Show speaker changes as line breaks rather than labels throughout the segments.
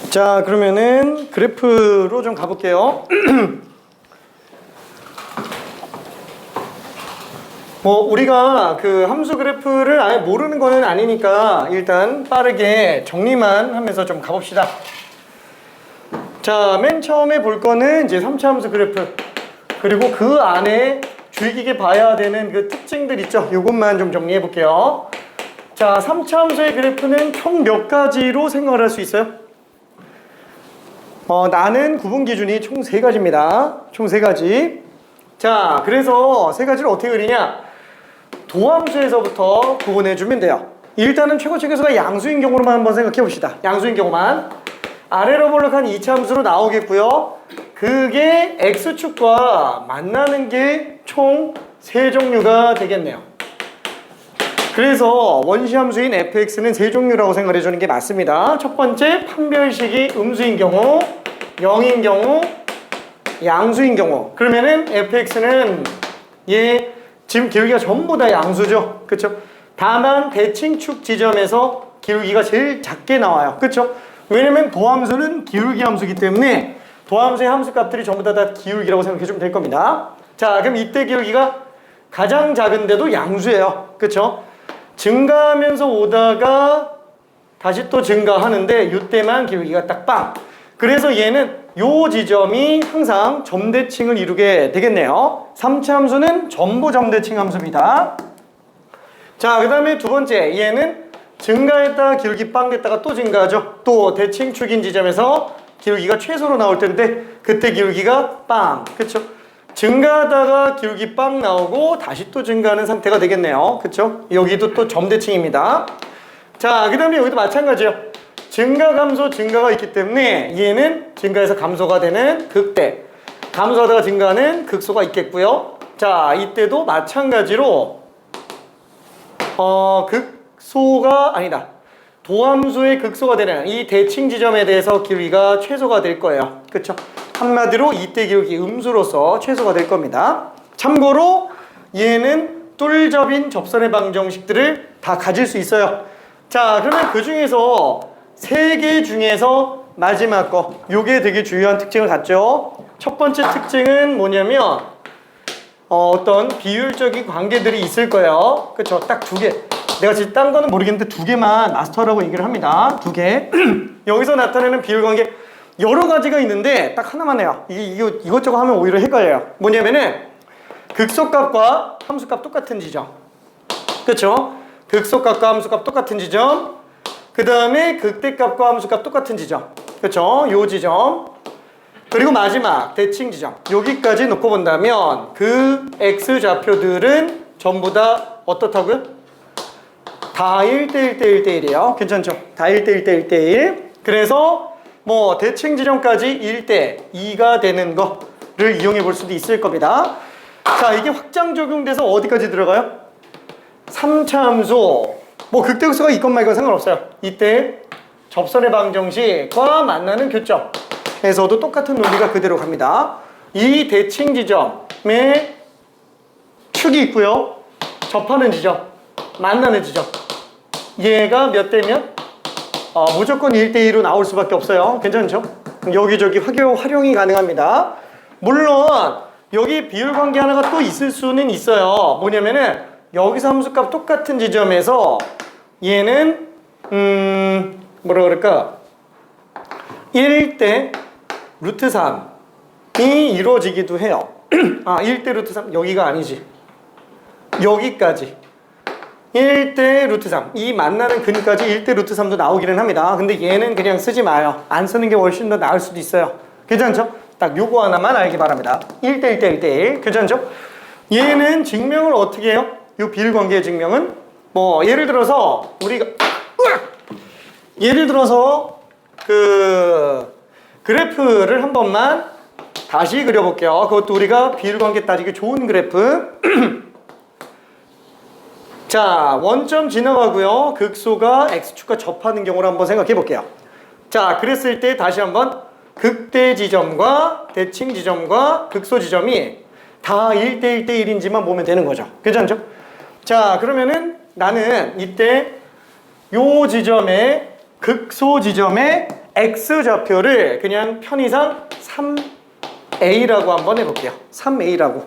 자, 그러면은 그래프로 좀 가볼게요. 우리가 그 함수 그래프를 아예 모르는 거는 아니니까 일단 빠르게 정리만 하면서 좀 가봅시다. 자, 맨 처음에 볼 거는 이제 3차 함수 그래프, 그리고 그 안에 주의 깊게 봐야 되는 그 특징들 있죠. 요것만 좀 정리해 볼게요. 자, 3차 함수의 그래프는 총 몇 가지로 생각을 할 수 있어요? 나는 구분 기준이 총 3가지입니다. 총 3가지. 자, 그래서 3가지를 어떻게 그리냐? 도함수에서부터 구분해주면 돼요. 일단은 최고치 계수가 양수인 경우로만 한번 생각해 봅시다. 양수인 경우만. 아래로 볼록한 2차 함수로 나오겠고요. 그게 x축과 만나는 게 총 3종류가 되겠네요. 그래서 원시함수인 fx는 3종류라고 생각해 주는 게 맞습니다. 첫 번째, 판별식이 음수인 경우, 0인 경우, 양수인 경우. 그러면은 fx는 지금 기울기가 전부 다 양수죠. 그쵸? 다만 대칭축 지점에서 기울기가 제일 작게 나와요. 그쵸? 왜냐면 도함수는 기울기 함수이기 때문에 도함수의 함수값들이 전부 다 기울기라고 생각해 주면 될 겁니다. 자, 그럼 이때 기울기가 가장 작은데도 양수예요. 그쵸? 증가하면서 오다가 다시 또 증가하는데 이때만 기울기가 딱 빵. 그래서 얘는 요 지점이 항상 점대칭을 이루게 되겠네요. 3차 함수는 전부 점대칭 함수입니다. 자, 그 다음에 두 번째, 얘는 증가했다가 기울기 빵 됐다가 또 증가하죠. 또 대칭축인 지점에서 기울기가 최소로 나올 텐데 그때 기울기가 빵. 그쵸? 증가하다가 기울기 빵 나오고 다시 또 증가하는 상태가 되겠네요. 그쵸? 여기도 또 점대칭입니다. 자, 그 다음에 여기도 마찬가지예요. 증가, 감소, 증가가 있기 때문에 얘는 증가해서 감소가 되는 극대, 감소하다가 증가하는 극소가 있겠고요. 자, 이때도 마찬가지로 극소가 아니다. 도함수의 극소가 되는 이 대칭 지점에 대해서 기울기가 최소가 될 거예요. 그쵸? 한마디로 이때 기울기 음수로서 최소가 될 겁니다. 참고로 얘는 뚫접인 접선의 방정식들을 다 가질 수 있어요. 자, 그러면 그 중에서 3개 중에서 마지막 거, 요게 되게 중요한 특징을 갖죠. 첫 번째 특징은 뭐냐면 어떤 비율적인 관계들이 있을 거예요. 그쵸? 딱 2개. 내가 지금 딴 거는 모르겠는데 2개만 마스터라고 얘기를 합니다. 2개. 여기서 나타내는 비율 관계 여러 가지가 있는데 딱 하나만 해요. 이것저것 하면 오히려 헷갈려요. 뭐냐면은 극소값과 함수값 똑같은 지점. 그쵸? 극소값과 함수값 똑같은 지점. 그 다음에 극대값과 함수값 똑같은 지점. 그쵸? 요 지점. 그리고 마지막 대칭 지점. 여기까지 놓고 본다면 그 X좌표들은 전부 다 어떻다고요? 다 1대1 대 1대1이에요. 괜찮죠? 다 1대1 대 1대1. 그래서 뭐 대칭 지점까지 1대 2가 되는 거를 이용해 볼 수도 있을 겁니다. 자, 이게 확장 적용돼서 어디까지 들어가요? 3차 함수. 뭐 극대극소가 있건 말건 상관없어요. 이때 접선의 방정식과 만나는 교점에서도 똑같은 논리가 그대로 갑니다. 이 대칭 지점에 축이 있고요. 접하는 지점, 만나는 지점. 얘가 몇 대면? 무조건 1대2로 나올 수밖에 없어요. 괜찮죠? 여기저기 활용이 가능합니다. 물론 여기 비율 관계 하나가 또 있을 수는 있어요. 뭐냐면은 여기서 함수값 똑같은 지점에서 얘는 뭐라 그럴까? 1대 루트 3이 이루어지기도 해요. 1대 루트 3 여기가 아니지. 여기까지 1대 루트 3 이 만나는 근까지 1대 루트 3도 나오기는 합니다. 근데 얘는 그냥 쓰지 마요. 안 쓰는 게 훨씬 더 나을 수도 있어요. 괜찮죠? 딱 요거 하나만 알기 바랍니다. 1대 1대 1대 1 괜찮죠? 얘는 증명을 어떻게 해요? 요 비율관계의 증명은 뭐 예를 들어서 우리가 그 그래프를 한 번만 다시 그려볼게요. 그것도 우리가 비율관계 따지기 좋은 그래프. 자, 원점 지나가고요. 극소가 x축과 접하는 경우를 한번 생각해 볼게요. 자, 그랬을 때 다시 한번 극대 지점과 대칭 지점과 극소 지점이 다 1대 1대 1인지만 보면 되는 거죠. 괜찮죠? 자, 그러면은 나는 이때 요 지점에 극소 지점의 x좌표를 그냥 편의상 3a라고 한번 해볼게요. 3a라고.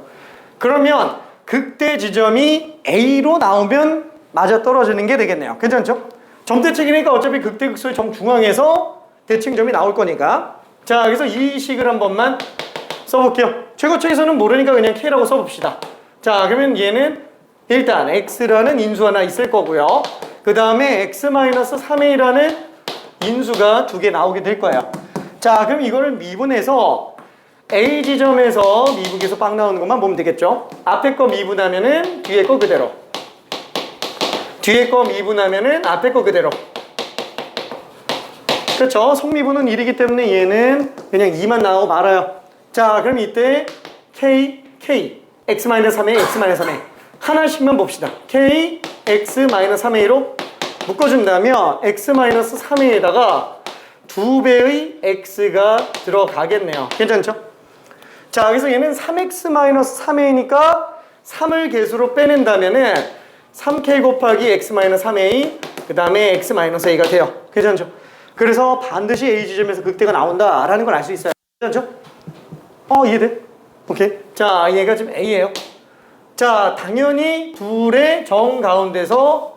그러면 극대 지점이 a로 나오면 맞아 떨어지는 게 되겠네요. 괜찮죠? 점대칭이니까 어차피 극대 극소의 정중앙에서 대칭점이 나올 거니까. 자, 그래서 이 식을 한 번만 써볼게요. 최고차에서는 모르니까 그냥 k라고 써봅시다. 자, 그러면 얘는 일단 x라는 인수 하나 있을 거고요. 그 다음에 x-3a라는 인수가 두 개 나오게 될 거예요. 자, 그럼 이거를 미분해서 A 지점에서 미분해서 빵 나오는 것만 보면 되겠죠. 앞에 거 미분하면은 뒤에 거 그대로, 뒤에 거 미분하면은 앞에 거 그대로. 그렇죠? 속미분은 1이기 때문에 얘는 그냥 2만 나오고 말아요. 자, 그럼 이때 k, x-3a, x-3a 하나씩만 봅시다. k, x-3a로 묶어준다면 x-3a에다가 2배의 x가 들어가겠네요. 괜찮죠? 자, 그래서 얘는 3x-3a니까 3을 개수로 빼낸다면은 3k 곱하기 x-3a 그 다음에 x-a가 돼요. 괜찮죠? 그래서 반드시 A 지점에서 극대가 나온다라는 걸 알 수 있어요. 괜찮죠? 이해돼? 오케이. 자, 얘가 지금 A예요. 자, 당연히 둘의 정 가운데서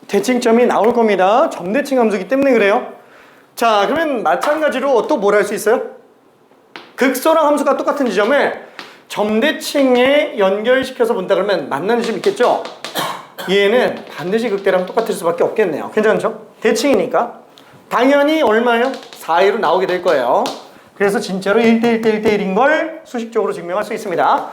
대칭점이 나올 겁니다. 점대칭 함수이기 때문에 그래요. 자, 그러면 마찬가지로 또 뭘 할 수 있어요? 극소랑 함수가 똑같은 지점을 점대칭에 연결시켜서 본다 그러면 만나는 지점 있겠죠? 얘는 반드시 극대랑 똑같을 수밖에 없겠네요. 괜찮죠? 대칭이니까. 당연히 얼마예요? 4A로 나오게 될 거예요. 그래서 진짜로 1대1 대 1대1인 걸 수식적으로 증명할 수 있습니다.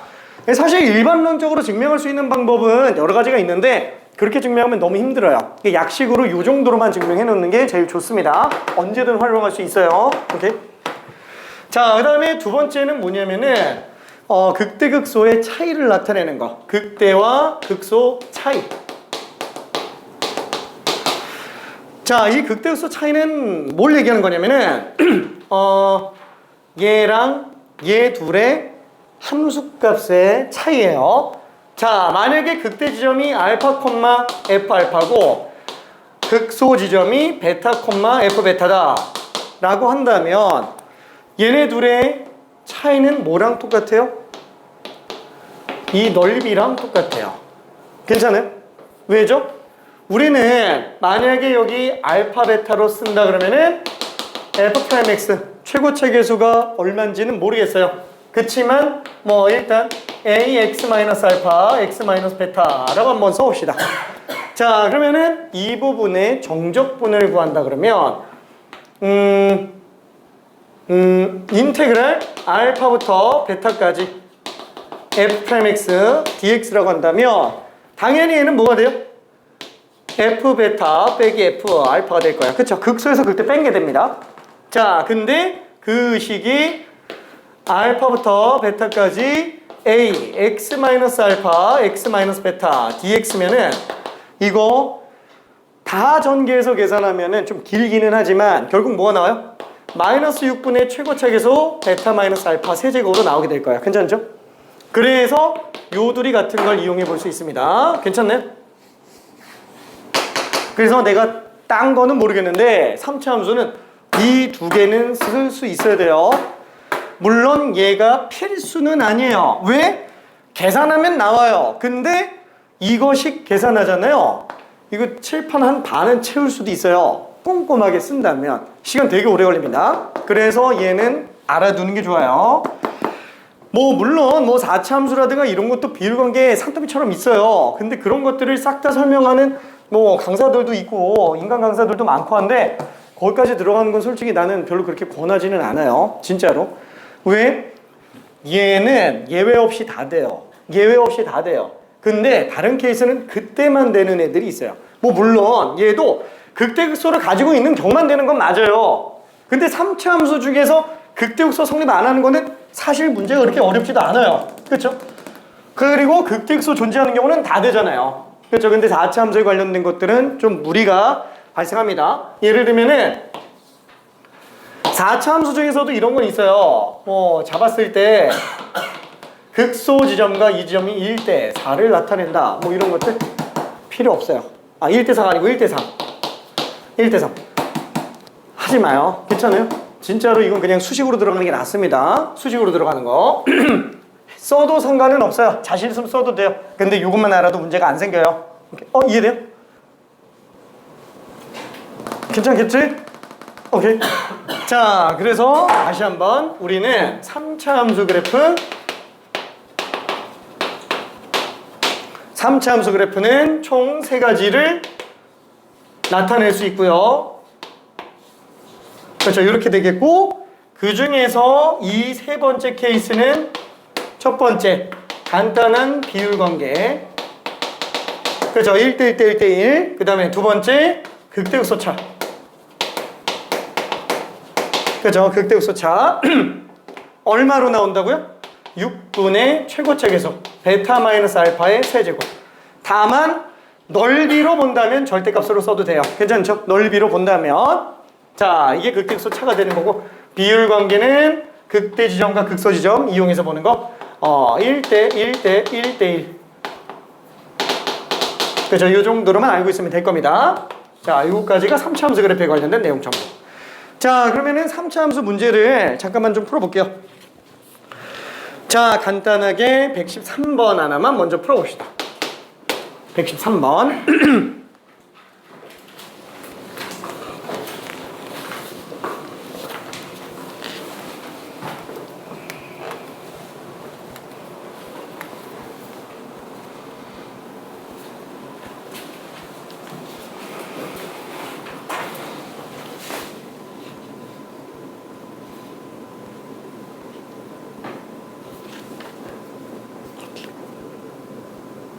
사실 일반론적으로 증명할 수 있는 방법은 여러 가지가 있는데 그렇게 증명하면 너무 힘들어요. 약식으로 이 정도로만 증명해 놓는 게 제일 좋습니다. 언제든 활용할 수 있어요. 오케이? 자, 그 다음에 두 번째는 뭐냐면은 극대 극소의 차이를 나타내는 거. 극대와 극소 차이. 자, 이 극대 극소 차이는 뭘 얘기하는 거냐면은 얘랑 얘 둘의 함수값의 차이예요. 자, 만약에 극대 지점이 알파, F 알파고 극소 지점이 베타, F 베타다 라고 한다면 얘네 둘의 차이는 뭐랑 똑같아요? 이 넓이랑 똑같아요. 괜찮아요? 왜죠? 우리는 만약에 여기 알파 베타로 쓴다 그러면은 F'X 최고차 계수가 얼마인지는 모르겠어요. 그치만 뭐 일단 ax-알파, x-베타라고 한번 써봅시다. 자, 그러면은 이 부분의 정적분을 구한다 그러면 인테그랄 알파부터 베타까지 F'X dx라고 한다면 당연히 얘는 뭐가 돼요? F 베타 빼기 F 알파가 될 거야. 그쵸? 극소에서 그때 뺀 게 됩니다. 자, 근데 그 식이 알파부터 베타까지 a x-알파 x-베타 dx면은 이거 다 전개해서 계산하면은 좀 길기는 하지만 결국 뭐가 나와요? 마이너스 6분의 최고차 계수 베타 마이너스 알파 세제곱으로 나오게 될 거야. 괜찮죠? 그래서 요 둘이 같은 걸 이용해 볼 수 있습니다. 괜찮나요? 그래서 내가 딴 거는 모르겠는데 3차 함수는 이 두 개는 쓸 수 있어야 돼요. 물론 얘가 필수는 아니에요. 왜? 계산하면 나와요. 근데 이거식 계산하잖아요. 이거 칠판 한 반은 채울 수도 있어요. 꼼꼼하게 쓴다면 시간 되게 오래 걸립니다. 그래서 얘는 알아두는 게 좋아요. 뭐 물론 뭐 4차 함수라든가 이런 것도 비율관계 산더미처럼 있어요. 근데 그런 것들을 싹 다 설명하는 뭐 강사들도 있고 인간 강사들도 많고 한데 거기까지 들어가는 건 솔직히 나는 별로 그렇게 권하지는 않아요. 진짜로. 왜? 얘는 예외 없이 다 돼요. 예외 없이 다 돼요. 근데 다른 케이스는 그때만 되는 애들이 있어요. 뭐 물론 얘도 극대극소를 가지고 있는 경우만 되는 건 맞아요. 근데 3차 함수 중에서 극대극소 성립 안 하는 거는 사실 문제가 그렇게 어렵지도 않아요. 그렇죠? 그리고 극대극소 존재하는 경우는 다 되잖아요. 그렇죠? 근데 4차 함수에 관련된 것들은 좀 무리가 발생합니다. 예를 들면은 4차 함수 중에서도 이런 건 있어요. 잡았을 때 극소 지점과 이 지점이 1대 4를 나타낸다. 뭐 이런 것들 필요 없어요. 1대4가 아니고 1대3. 1대3. 하지 마요. 괜찮아요? 진짜로 이건 그냥 수식으로 들어가는 게 낫습니다. 수식으로 들어가는 거. 써도 상관은 없어요. 자신 있으면 써도 돼요. 근데 이것만 알아도 문제가 안 생겨요. 이해돼요? 괜찮겠지? 오케이. 자, 그래서 다시 한번 우리는 3차 함수 그래프 3차 함수 그래프는 총 3가지를 나타낼 수 있고요. 그렇죠. 이렇게 되겠고, 그 중에서 이 3번째 케이스는 첫 번째 간단한 비율 관계, 그렇죠. 1대1 대 1대1. 그 다음에 두 번째 극대극소차, 그렇죠. 극대극소차. 얼마로 나온다고요? 6분의 최고차계수 베타 마이너스 알파의 세제곱. 다만 넓이로 본다면 절대값으로 써도 돼요. 괜찮죠? 넓이로 본다면. 자, 이게 극대극소차가 되는 거고, 비율 관계는 극대 지점과 극소 지점 이용해서 보는 거. 1대1 대 1대1. 그렇죠. 이 정도로만 알고 있으면 될 겁니다. 자, 이거까지가 3차 함수 그래프에 관련된 내용 정보. 자, 그러면은 3차 함수 문제를 잠깐만 좀 풀어볼게요. 자, 간단하게 113번 하나만 먼저 풀어봅시다. 113번.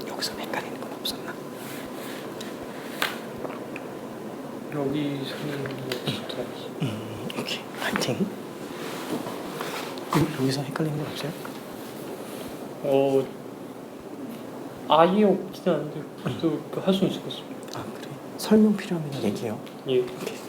여기서 헷갈리는 건 없었나?
여기서는 진짜
오케이. 파이팅. 여기서 헷갈리는 건 없어요?
아예 없진 않은데 그래도 할 수는 있을 것 같습니다.
그래? 설명 필요하면 얘기해요.
예.
오케이.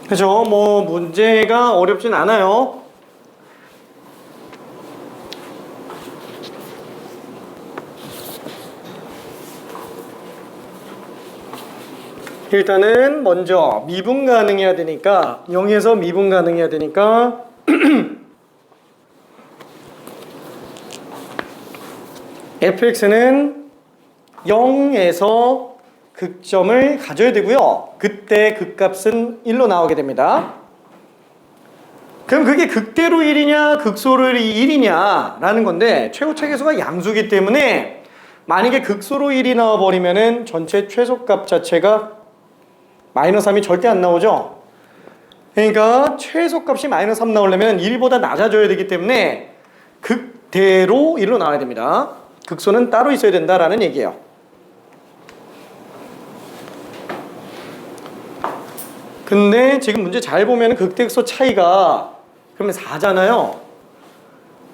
그죠? 뭐 문제가 어렵진 않아요. 일단은 먼저 미분 가능해야 되니까 0에서 미분 가능해야 되니까 fx는 0에서 극점을 가져야 되고요. 그때 극값은 1로 나오게 됩니다. 그럼 그게 극대로 1이냐 극소로 1이냐 라는 건데, 최고차계수가 양수기 때문에 만약에 극소로 1이 나와버리면은 전체 최소값 자체가 마이너스 3이 절대 안 나오죠. 그러니까 최소값이 마이너스 3 나오려면 1보다 낮아져야 되기 때문에 극대로 1로 나와야 됩니다. 극소는 따로 있어야 된다라는 얘기예요. 근데 지금 문제 잘 보면 극대극소 차이가 그러면 4잖아요.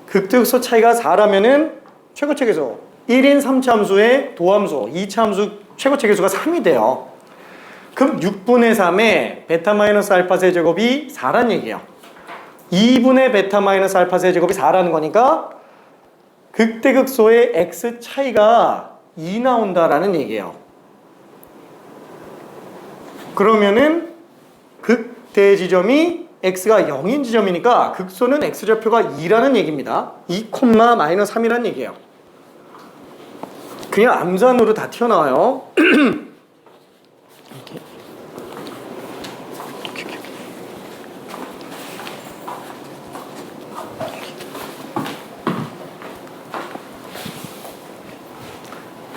극대극소 차이가 4라면은 최고체계수 1인 3차 함수의 도함수 2차 함수 최고체계수가 3이 돼요. 그럼 6분의 3의 베타 마이너스 알파 세제곱이 4란 얘기예요. 2분의 베타 마이너스 알파 세제곱이 4라는 거니까 극대극소의 x 차이가 2 나온다라는 얘기예요. 그러면은 극대 지점이 x가 0인 지점이니까 극소는 x좌표가 2라는 얘기입니다. 2, 마이너스 3이라는 얘기예요. 그냥 암산으로 다 튀어나와요. 이렇게.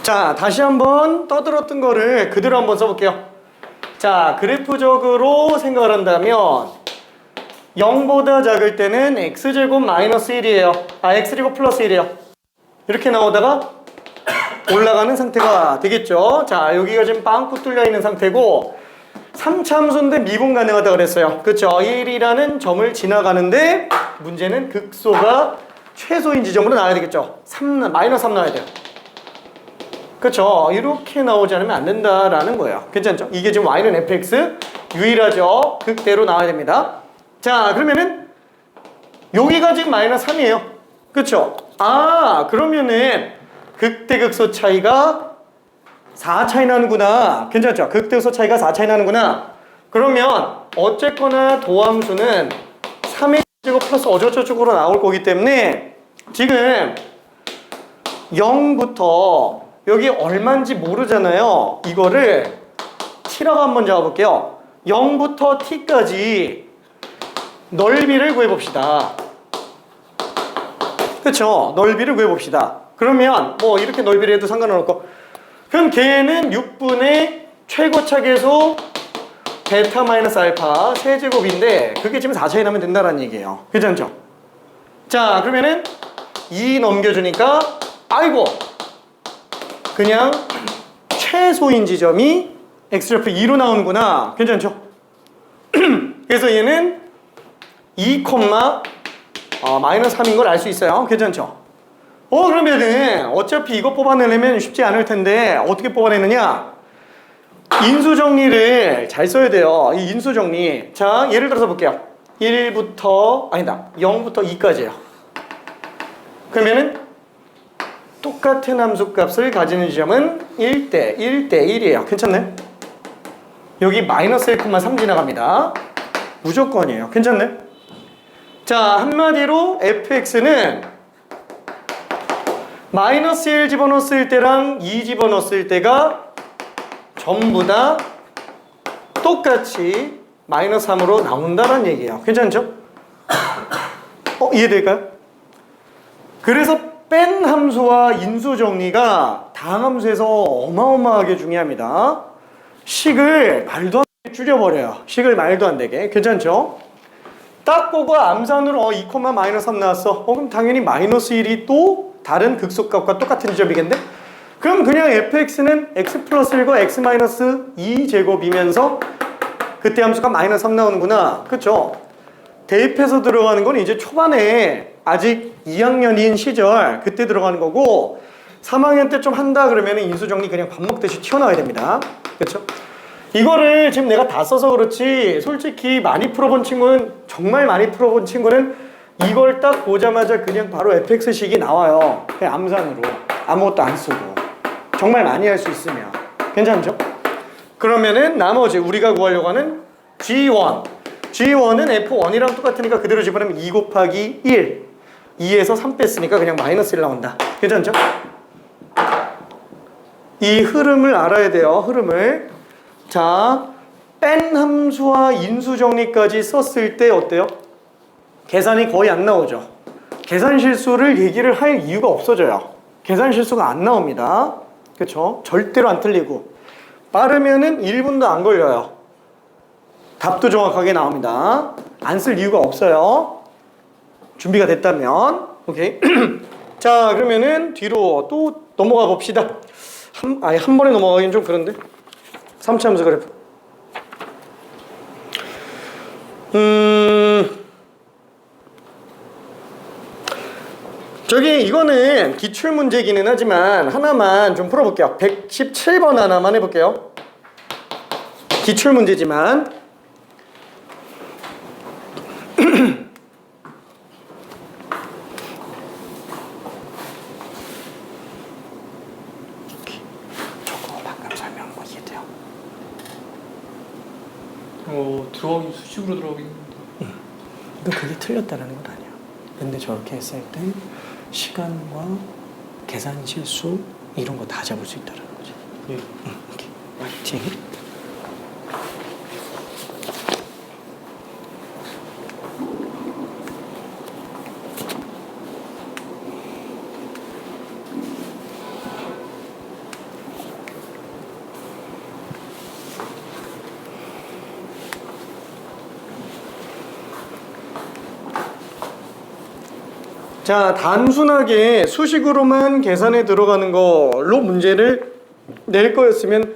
자, 다시 한번 떠들었던 거를 그대로 한번 써볼게요. 자, 그래프적으로 생각을 한다면 0보다 작을 때는 x제곱 마이너스 1이에요. x제곱 플러스 1이에요. 이렇게 나오다가 올라가는 상태가 되겠죠. 자, 여기가 지금 빵꾸 뚫려 있는 상태고 3차 함수인데 미분 가능하다 그랬어요. 그렇죠. 1이라는 점을 지나가는데 문제는 극소가 최소인 지점으로 나와야 되겠죠. 마이너스 3 나와야 돼요. 그렇죠. 이렇게 나오지 않으면 안 된다라는 거예요. 괜찮죠? 이게 지금 y는 fx 유일하죠. 극대로 나와야 됩니다. 자, 그러면은 여기가 지금 마이너스 3이에요. 그렇죠? 아, 그러면은 극대극소 차이가 4 차이 나는구나. 괜찮죠? 극대극소 차이가 4 차이 나는구나. 그러면 어쨌거나 도함수는 3의 제곱 플러스 어쩌고저쩌고로 나올 거기 때문에 지금 0부터 여기 얼마인지 모르잖아요. 이거를 t라고 한번 잡아볼게요. 0부터 t까지 넓이를 구해봅시다. 그렇죠? 넓이를 구해봅시다. 그러면 뭐 이렇게 넓이를 해도 상관은 없고, 그럼 걔는 6분의 최고차계수 베타 마이너스 알파 세제곱인데 그게 지금 4 차이 나면 된다는 얘기예요. 괜찮죠? 자, 그러면은 2 넘겨주니까 아이고 그냥 최소인 지점이 x좌표 2로 나오는구나. 괜찮죠? 그래서 얘는 2, 마이너스 3인 걸 알 수 있어요. 괜찮죠? 그러면은 어차피 이거 뽑아내려면 쉽지 않을 텐데 어떻게 뽑아내느냐? 인수정리를 잘 써야 돼요. 이 인수정리. 자, 예를 들어서 볼게요. 0부터 2까지예요. 그러면은 똑같은 함수값을 가지는 지점은 1대 1이에요. 괜찮네? 여기 마이너스 1,3 지나갑니다. 무조건이에요. 괜찮네? 자, 한마디로 fx는 마이너스 1 집어넣었을 때랑 2 집어넣었을 때가 전부 다 똑같이 마이너스 3으로 나온다는 얘기예요. 괜찮죠? 이해될까요? 그래서 뺀 함수와 인수 정리가 다항 함수에서 어마어마하게 중요합니다. 식을 말도 안 되게 줄여버려요. 식을 말도 안 되게. 괜찮죠? 딱 보고 암산으로 2, 마이너스 3 나왔어. 그럼 당연히 마이너스 1이 또 다른 극소값과 똑같은 지점이겠네? 그럼 그냥 fx는 x 플러스 1과 x 마이너스 2 제곱이면서 그때 함수가 마이너스 3 나오는구나. 그쵸? 대입해서 들어가는 건 이제 초반에 아직 2학년인 시절 그때 들어가는 거고 3학년 때 좀 한다 그러면 인수정리 그냥 밥 먹듯이 튀어나와야 됩니다. 그쵸? 이거를 지금 내가 다 써서 그렇지 솔직히 많이 풀어본 친구는 정말 많이 풀어본 친구는 이걸 딱 보자마자 그냥 바로 fx식이 나와요. 그냥 암산으로 아무것도 안 쓰고 정말 많이 할 수 있으면 괜찮죠? 그러면은 나머지 우리가 구하려고 하는 G1은 F1이랑 똑같으니까 그대로 집어넣으면 2 곱하기 1 2에서 3 뺐으니까 그냥 마이너스 1 나온다. 괜찮죠? 이 흐름을 알아야 돼요. 흐름을. 자, 뺀 함수와 인수 정리까지 썼을 때 어때요? 계산이 거의 안 나오죠. 계산 실수를 얘기를 할 이유가 없어져요. 계산 실수가 안 나옵니다. 그쵸? 절대로 안 틀리고 빠르면은 1분도 안 걸려요. 답도 정확하게 나옵니다. 안 쓸 이유가 없어요. 준비가 됐다면. 오케이. 자, 그러면은 뒤로 또 넘어가 봅시다. 한 번에 넘어가긴 좀 그런데. 3차 함수 그래프. 저기 이거는 기출 문제기는 하지만 하나만 좀 풀어볼게요. 117번 하나만 해볼게요. 기출 문제지만 저거 방금 설명한 거 이해돼요?
들어가기 수식으로 들어가긴 했는데.
근데 그게 틀렸다라는 건 아니야. 근데 저렇게 했을 때 시간과 계산 실수 이런 거 다 잡을 수 있다는 거지.
예.
오케이. 화이팅. 자, 단순하게 수식으로만 계산에 들어가는 걸로 문제를 낼 거였으면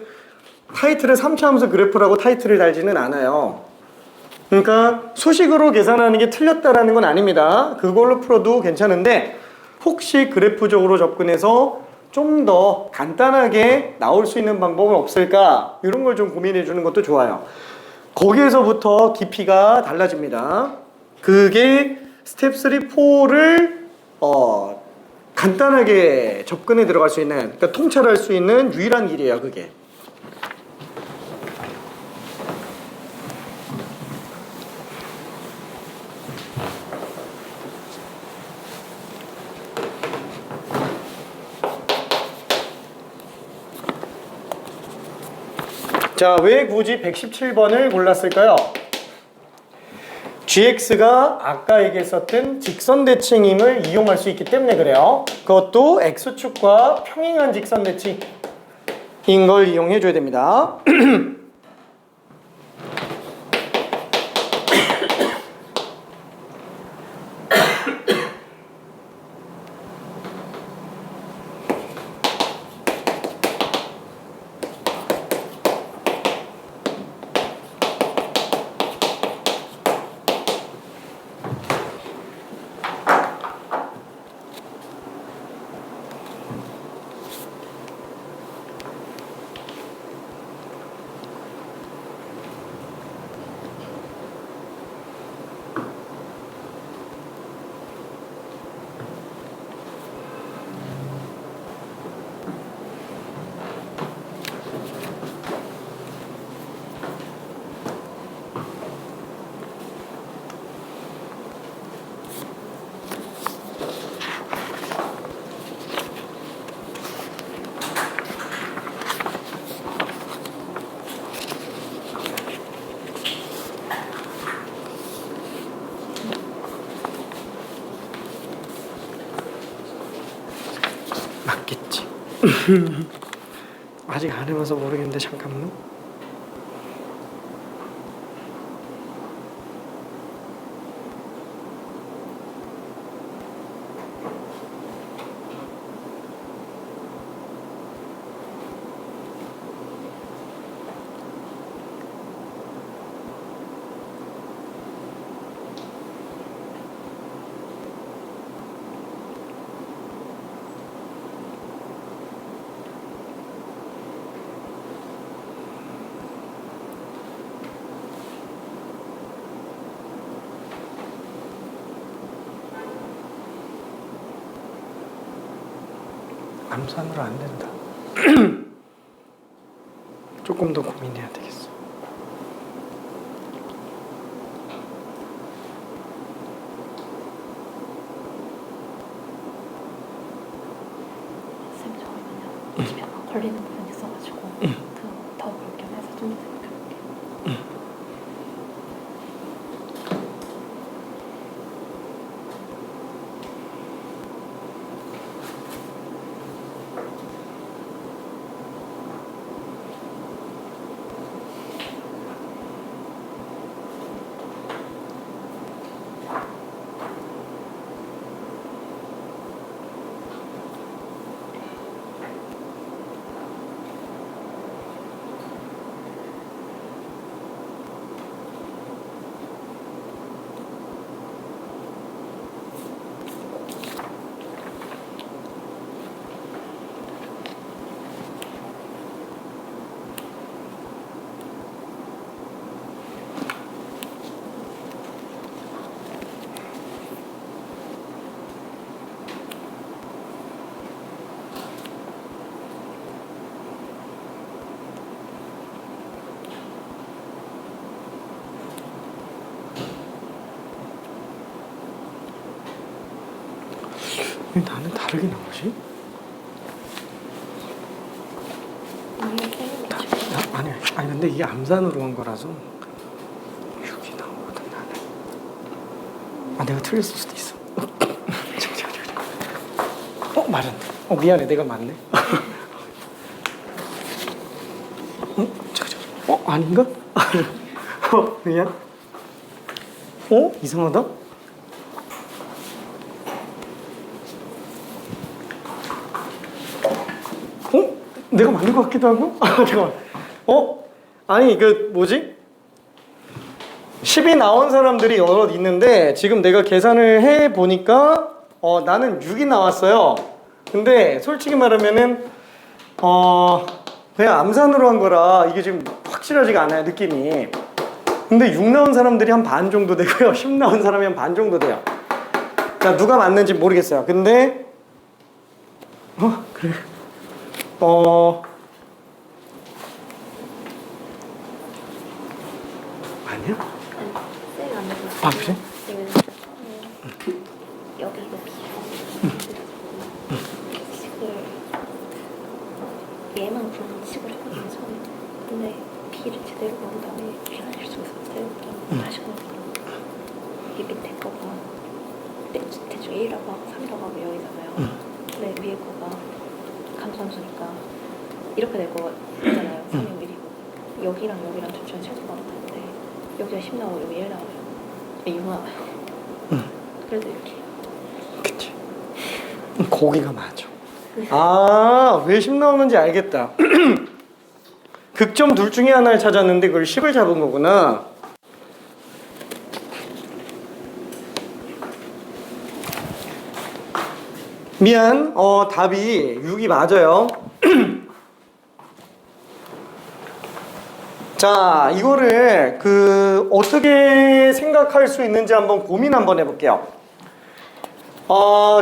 타이틀을 3차 함수 그래프라고 타이틀을 달지는 않아요. 그러니까 수식으로 계산하는 게 틀렸다라는 건 아닙니다. 그걸로 풀어도 괜찮은데 혹시 그래프적으로 접근해서 좀 더 간단하게 나올 수 있는 방법은 없을까? 이런 걸 좀 고민해 주는 것도 좋아요. 거기에서부터 깊이가 달라집니다. 그게 스텝 3, 4를 간단하게 접근해 들어갈 수 있는, 그러니까 통찰할 수 있는 유일한 길이에요, 그게. 자, 왜 굳이 117번을 골랐을까요? GX가 아까 얘기했었던 직선 대칭임을 이용할 수 있기 때문에 그래요. 그것도 X축과 평행한 직선 대칭인 걸 이용해 줘야 됩니다. 맞겠지. 아직 안 해봐서 모르겠는데 잠깐만. 암산으로 안 된다. 조금 더 고민해야 되겠어.
쌤 저희는요 집에 막 걸리는 부분이 있어가지고 그거 더 발견해서 좀 생각해볼게요.
다르게 나오지? 아니 근데 이게 암산으로 한 거라서 6이 나오거든 나는. 아 내가 틀렸을 수도 있어. 맞았네. 미안해 내가 맞네. 잠깐. 아닌가? 미안. 이상하다. 내가 맞는 것 같기도 하고. 잠깐만. 아니 그 뭐지? 10이 나온 사람들이 여럿 있는데 지금 내가 계산을 해 보니까 나는 6이 나왔어요. 근데 솔직히 말하면은 그냥 암산으로 한 거라 이게 지금 확실하지가 않아요 느낌이. 근데 6 나온 사람들이 한 반 정도 되고요 10 나온 사람이 한 반 정도 돼요. 자 누가 맞는지 모르겠어요. 근데 그래 아니야?
쌤이 안 되고
아 그래?
여기 이거 식을 얘만 그런 식을 했거든요 처음에. 근데 B를 제대로 본 다음에 계산할 수가 있었어요. 다시 보니까 이 밑에 거가 대충 A라고 하고 3이라고 하고 0이잖아요. 근데 위에 거가 감소함수니까 이렇게 될 거잖아요. 3이 1이고 여기랑 여기랑 둘 중에 최소가 나오는데 여기가 10 나오고 여기 1 나와요. 6 나와요. 그래도 이렇게.
그치. 거기가 맞아. 아, 왜 10 나오는지 알겠다. 극점 둘 중에 하나를 찾았는데 그걸 10을 잡은 거구나. 미안. 답이 6이 맞아요. 자, 이거를 어떻게 생각할 수 있는지 한번 고민 한번 해볼게요.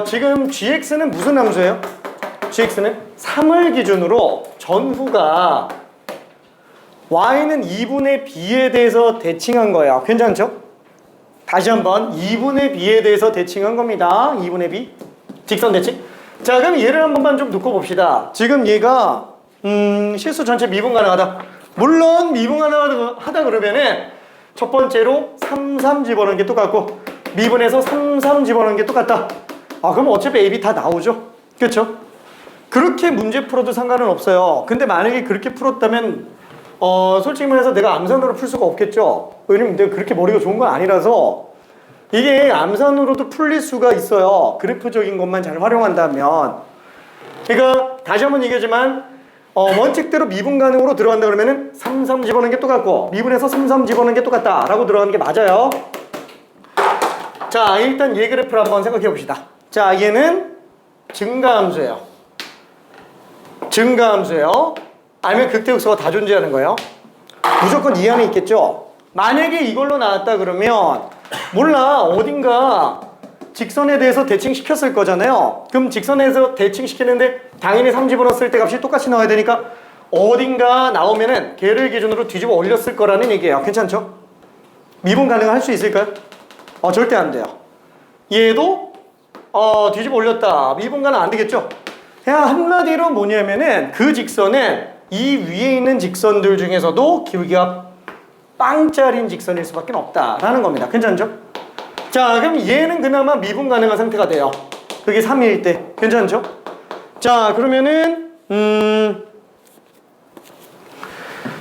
지금 gx는 무슨 함수예요? gx는 3을 기준으로 전후가 y는 2분의 b에 대해서 대칭한 거예요. 괜찮죠? 다시 한번 2분의 b에 대해서 대칭한 겁니다. 2분의 b 직선 대칭. 자, 그럼 얘를 한 번만 좀 놓고 봅시다. 지금 얘가 실수 전체 미분 가능하다. 물론 미분 가능하다 그러면은 첫 번째로 3, 3 집어넣는 게 똑같고 미분에서 3, 3 집어넣는 게 똑같다. 그럼 어차피 A, B 다 나오죠. 그렇죠? 그렇게 문제 풀어도 상관은 없어요. 근데 만약에 그렇게 풀었다면 솔직히 말해서 내가 암산으로 풀 수가 없겠죠. 왜냐면 내가 그렇게 머리가 좋은 건 아니라서 이게 암산으로도 풀릴 수가 있어요. 그래프적인 것만 잘 활용한다면. 그러니까 다시 한번 얘기하지만 원칙대로 미분 가능으로 들어간다 그러면은 3, 3 집어넣는 게 똑같고 미분에서 3, 3 집어넣는 게 똑같다 라고 들어가는 게 맞아요. 자, 일단 얘 그래프를 한번 생각해 봅시다. 자, 얘는 증가함수예요. 증가함수예요. 아니면 극대극소가 다 존재하는 거예요. 무조건 이 안에 있겠죠. 만약에 이걸로 나왔다 그러면 몰라 어딘가 직선에 대해서 대칭시켰을 거잖아요. 그럼 직선에서 대칭시키는데 당연히 3 집어넣었을 때 값이 똑같이 나와야 되니까 어딘가 나오면은 걔를 기준으로 뒤집어 올렸을 거라는 얘기예요. 괜찮죠? 미분 가능할 수 있을까요? 절대 안 돼요. 얘도 뒤집어 올렸다. 미분 가능 안 되겠죠? 그냥 한마디로 뭐냐면은 그 직선은 이 위에 있는 직선들 중에서도 기울기가 빵짜리인 직선일 수밖에 없다라는 겁니다. 괜찮죠? 자, 그럼 얘는 그나마 미분 가능한 상태가 돼요. 그게 3일 때. 괜찮죠? 자, 그러면은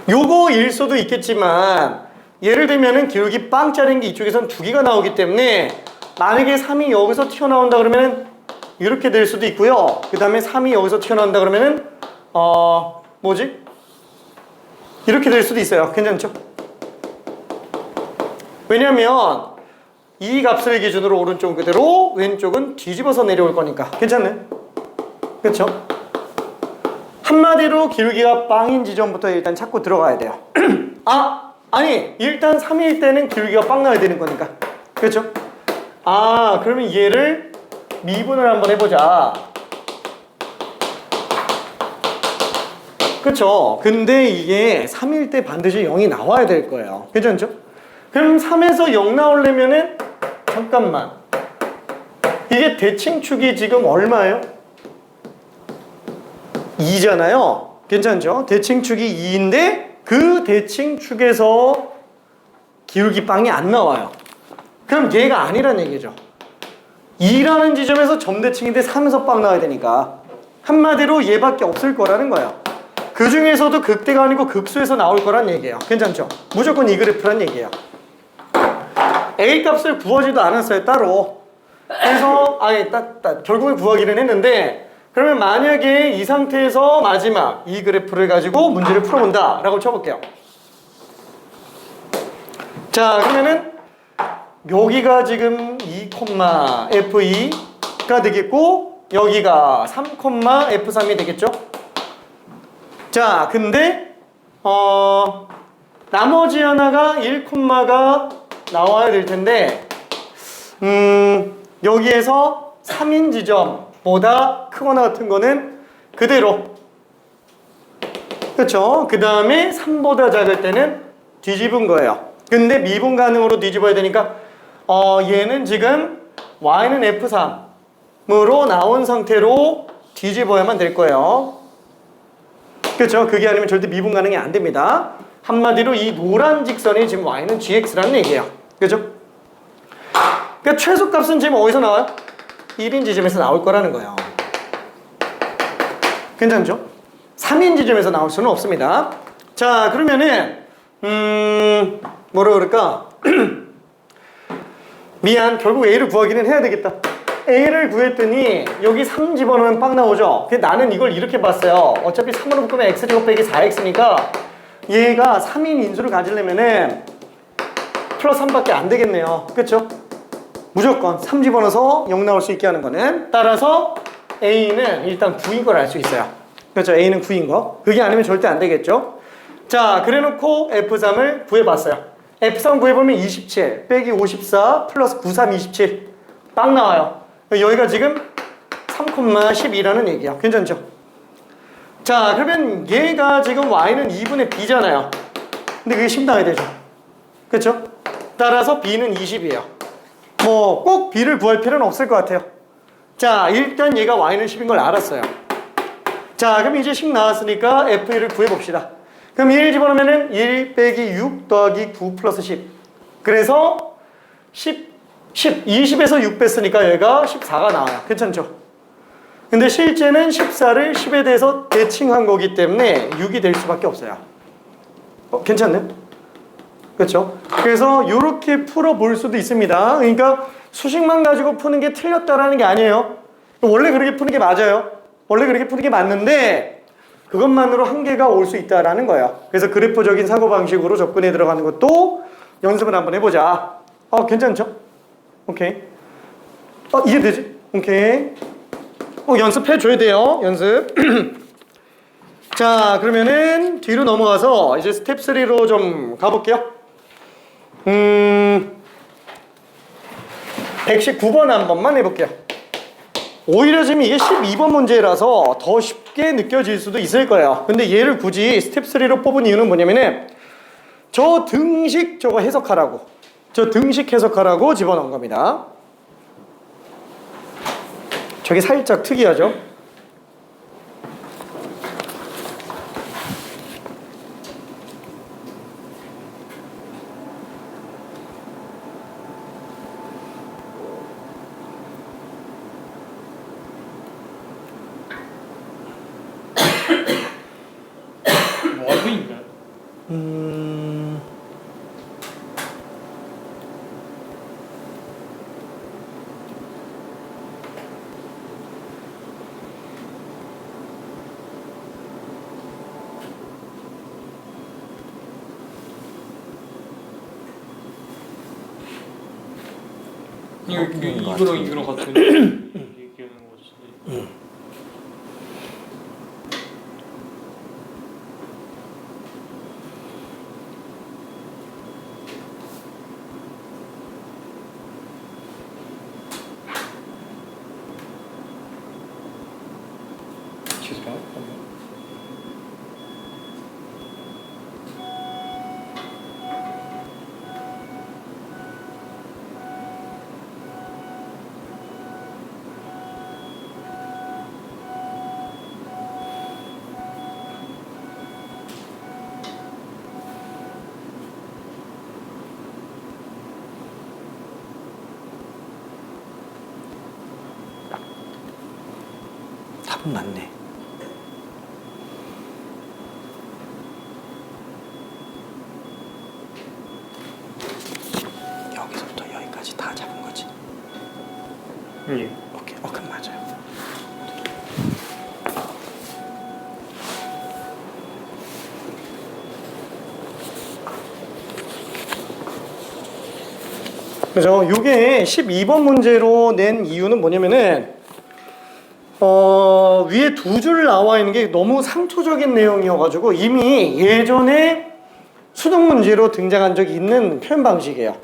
요거일 수도 있겠지만 예를 들면은 기울기 빵짜리인 게 이쪽에선 2개가 나오기 때문에 만약에 3이 여기서 튀어나온다 그러면은 이렇게 될 수도 있고요. 그 다음에 3이 여기서 튀어나온다 그러면은 뭐지? 이렇게 될 수도 있어요. 괜찮죠? 왜냐면 이 값을 기준으로 오른쪽은 그대로 왼쪽은 뒤집어서 내려올 거니까. 괜찮네? 그렇죠? 한마디로 기울기가 빵인 지점부터 일단 찾고 들어가야 돼요. 아니 일단 3일 때는 기울기가 빵 나야 되는 거니까. 그렇죠? 그러면 얘를 미분을 한번 해보자. 그쵸? 근데 이게 3일 때 반드시 0이 나와야 될 거예요. 괜찮죠? 그럼 3에서 0 나오려면은 잠깐만 이게 대칭축이 지금 얼마예요? 2잖아요. 괜찮죠? 대칭축이 2인데 그 대칭축에서 기울기 빵이 안 나와요. 그럼 얘가 아니란 얘기죠. 2라는 지점에서 점대칭인데 3에서 빵 나와야 되니까 한마디로 얘밖에 없을 거라는 거예요. 그 중에서도 극대가 아니고 극소에서 나올 거란 얘기예요. 괜찮죠? 무조건 이 그래프란 얘기예요. A 값을 구하지도 않았어요, 따로. 그래서 결국에 구하기는 했는데, 그러면 만약에 이 상태에서 마지막 이 그래프를 가지고 문제를 풀어본다 라고 쳐볼게요. 자, 그러면은 여기가 지금 2,F2가 되겠고 여기가 3,F3이 되겠죠? 자, 근데 나머지 하나가 1,가 나와야 될 텐데 여기에서 3인 지점보다 크거나 같은 거는 그대로, 그렇죠? 그 다음에 3보다 작을 때는 뒤집은 거예요. 근데 미분 가능으로 뒤집어야 되니까 얘는 지금 y는 f3으로 나온 상태로 뒤집어야만 될 거예요. 그렇죠? 그게 아니면 절대 미분 가능이 안 됩니다. 한마디로 이 노란 직선이 지금 y는 gx라는 얘기예요. 그렇죠? 그러니까 최소값은 지금 어디서 나와요? 1인 지점에서 나올 거라는 거예요. 괜찮죠? 3인 지점에서 나올 수는 없습니다. 자, 그러면은 뭐라 그럴까? 미안, 결국 A를 구하기는 해야 되겠다. A를 구했더니 여기 3 집어넣으면 빵 나오죠? 근데 나는 이걸 이렇게 봤어요. 어차피 3으로 묶으면 x제곱 빼기 4x니까 얘가 3인 인수를 가지려면은 플러스 3밖에 안 되겠네요. 그쵸? 무조건 3 집어넣어서 0 나올 수 있게 하는 거는, 따라서 A는 일단 9인 걸 알 수 있어요. 그렇죠? A는 9인 거. 그게 아니면 절대 안 되겠죠? 자, 그래놓고 F3을 구해봤어요. F3 구해보면 27 빼기 54 플러스 93 27 빵 나와요. 여기가 지금 3,12라는 얘기야. 괜찮죠? 자, 그러면 얘가 지금 y는 2분의 b잖아요. 근데 그게 10 나와야 되죠. 그렇죠? 따라서 b는 20이에요. 뭐 꼭 b를 구할 필요는 없을 것 같아요. 자, 일단 얘가 y는 10인 걸 알았어요. 자, 그럼 이제 10 나왔으니까 f1을 구해봅시다. 그럼 1 집어넣으면은 1 빼기 6 더하기 9 플러스 10. 그래서 20에서 6 뺐으니까 얘가 14가 나와요. 괜찮죠? 근데 실제는 14를 10에 대해서 대칭한 거기 때문에 6이 될 수밖에 없어요. 괜찮네? 그렇죠? 그래서 이렇게 풀어볼 수도 있습니다. 그러니까 수식만 가지고 푸는 게 틀렸다라는 게 아니에요. 원래 그렇게 푸는 게 맞아요. 원래 그렇게 푸는 게 맞는데 그것만으로 한계가 올 수 있다라는 거예요. 그래서 그래프적인 사고방식으로 접근해 들어가는 것도 연습을 한번 해보자. 괜찮죠? 오케이. 이해되지? 오케이. 연습해줘야 돼요. 연습. 자, 그러면은 뒤로 넘어가서 이제 스텝 3로 좀 가볼게요. 119번 한 번만 해볼게요. 오히려 지금 이게 12번 문제라서 더 쉽게 느껴질 수도 있을 거예요. 근데 얘를 굳이 스텝 3로 뽑은 이유는 뭐냐면은 저 등식 저거 해석하라고, 저 등식 해석하라고 집어넣은 겁니다. 저게 살짝 특이하죠?
뭐하고 있나요? 이거랑 같은 얘기하는 거지.
답은 맞네. 여기서부터 여기까지 다 잡은 거지.
예.
오케이, 그럼 맞아요. 그죠? 요게 12번 문제로 낸 이유는 뭐냐면은 위에 두 줄 나와 있는 게 너무 상투적인 내용이어가지고 이미 예전에 수능 문제로 등장한 적이 있는 표현 방식이에요.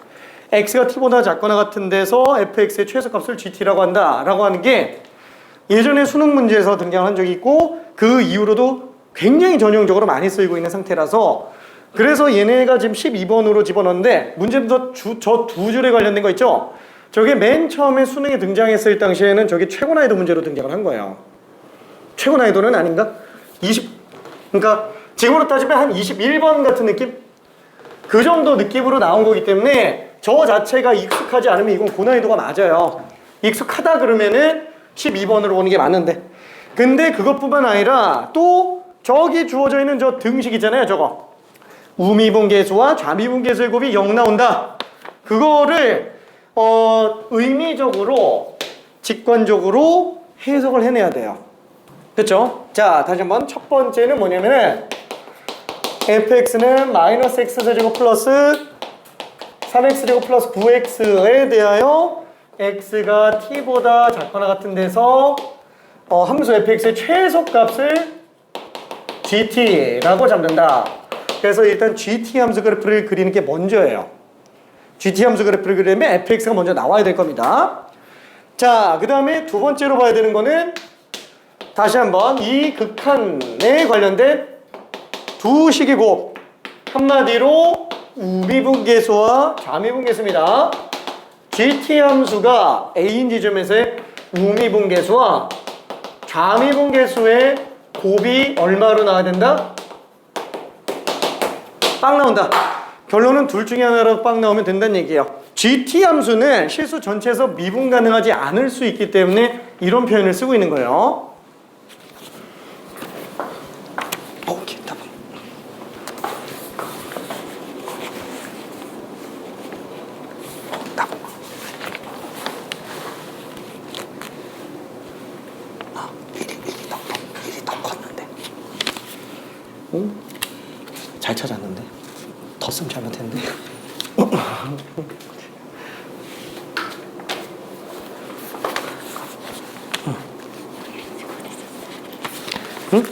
x가 t보다 작거나 같은 데서 fx의 최소값을 gt라고 한다 라고 하는 게 예전에 수능 문제에서 등장한 적이 있고 그 이후로도 굉장히 전형적으로 많이 쓰이고 있는 상태라서 그래서 얘네가 지금 12번으로 집어넣는데 문제도 저 두 줄에 관련된 거 있죠? 저게 맨 처음에 수능에 등장했을 당시에는 저게 최고 난이도 문제로 등장을 한 거예요. 최고 난이도는 아닌가? 그러니까 지금으로 따지면 한 21번 같은 느낌? 그 정도 느낌으로 나온 거기 때문에 저 자체가 익숙하지 않으면 이건 고난이도가 맞아요. 익숙하다 그러면은 12번으로 오는 게 맞는데 근데 그것뿐만 아니라 또 저기 주어져 있는 저 등식 있잖아요. 저거 우미분계수와 좌미분계수의 곱이 0 나온다. 그거를 의미적으로 직관적으로 해석을 해내야 돼요. 그렇죠? 자, 다시 한번 첫 번째는 뭐냐면은 fx는 마이너스 x제곱 플러스 3x제곱 플러스 9x에 대하여 x가 t보다 작거나 같은 데서 함수 fx의 최소값을 gt라고 잡는다. 그래서 일단 gt 함수 그래프를 그리는 게 먼저예요. gt 함수 그래프를 그리려면 fx가 먼저 나와야 될 겁니다. 자, 그 다음에 두 번째로 봐야 되는 거는 다시 한번 이 극한에 관련된 두 식의 곱 한마디로 우미분계수와 좌미분계수입니다. gt 함수가 a인 지점에서의 우미분계수와 좌미분계수의 곱이 얼마로 나와야 된다? 빵 나온다. 결론은 둘 중에 하나로 빵 나오면 된다는 얘기예요. gt 함수는 실수 전체에서 미분 가능하지 않을 수 있기 때문에 이런 표현을 쓰고 있는 거예요. 오케이, 답은. 답은. 일이 더 컸는데. 응? 잘 찾았는데. 더 쓰면 잘못했는데. 응?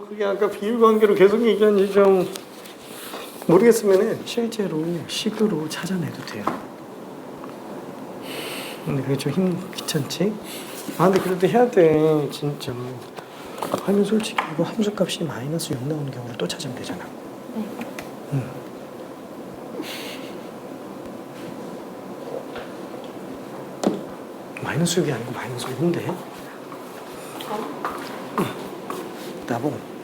그게 아까 비율관계로 계속 얘기한 좀 모르겠으면은 실제로 식으로 찾아내도 돼요. 근데 그게 좀 귀찮지? 근데 그래도 해야 돼, 진짜. 아니 솔직히 이거 함수값이 마이너스 6 나오는 경우를 또 찾으면 되잖아. 응. 마이너스 6이 아니고 마이너스 5인데? 나봉.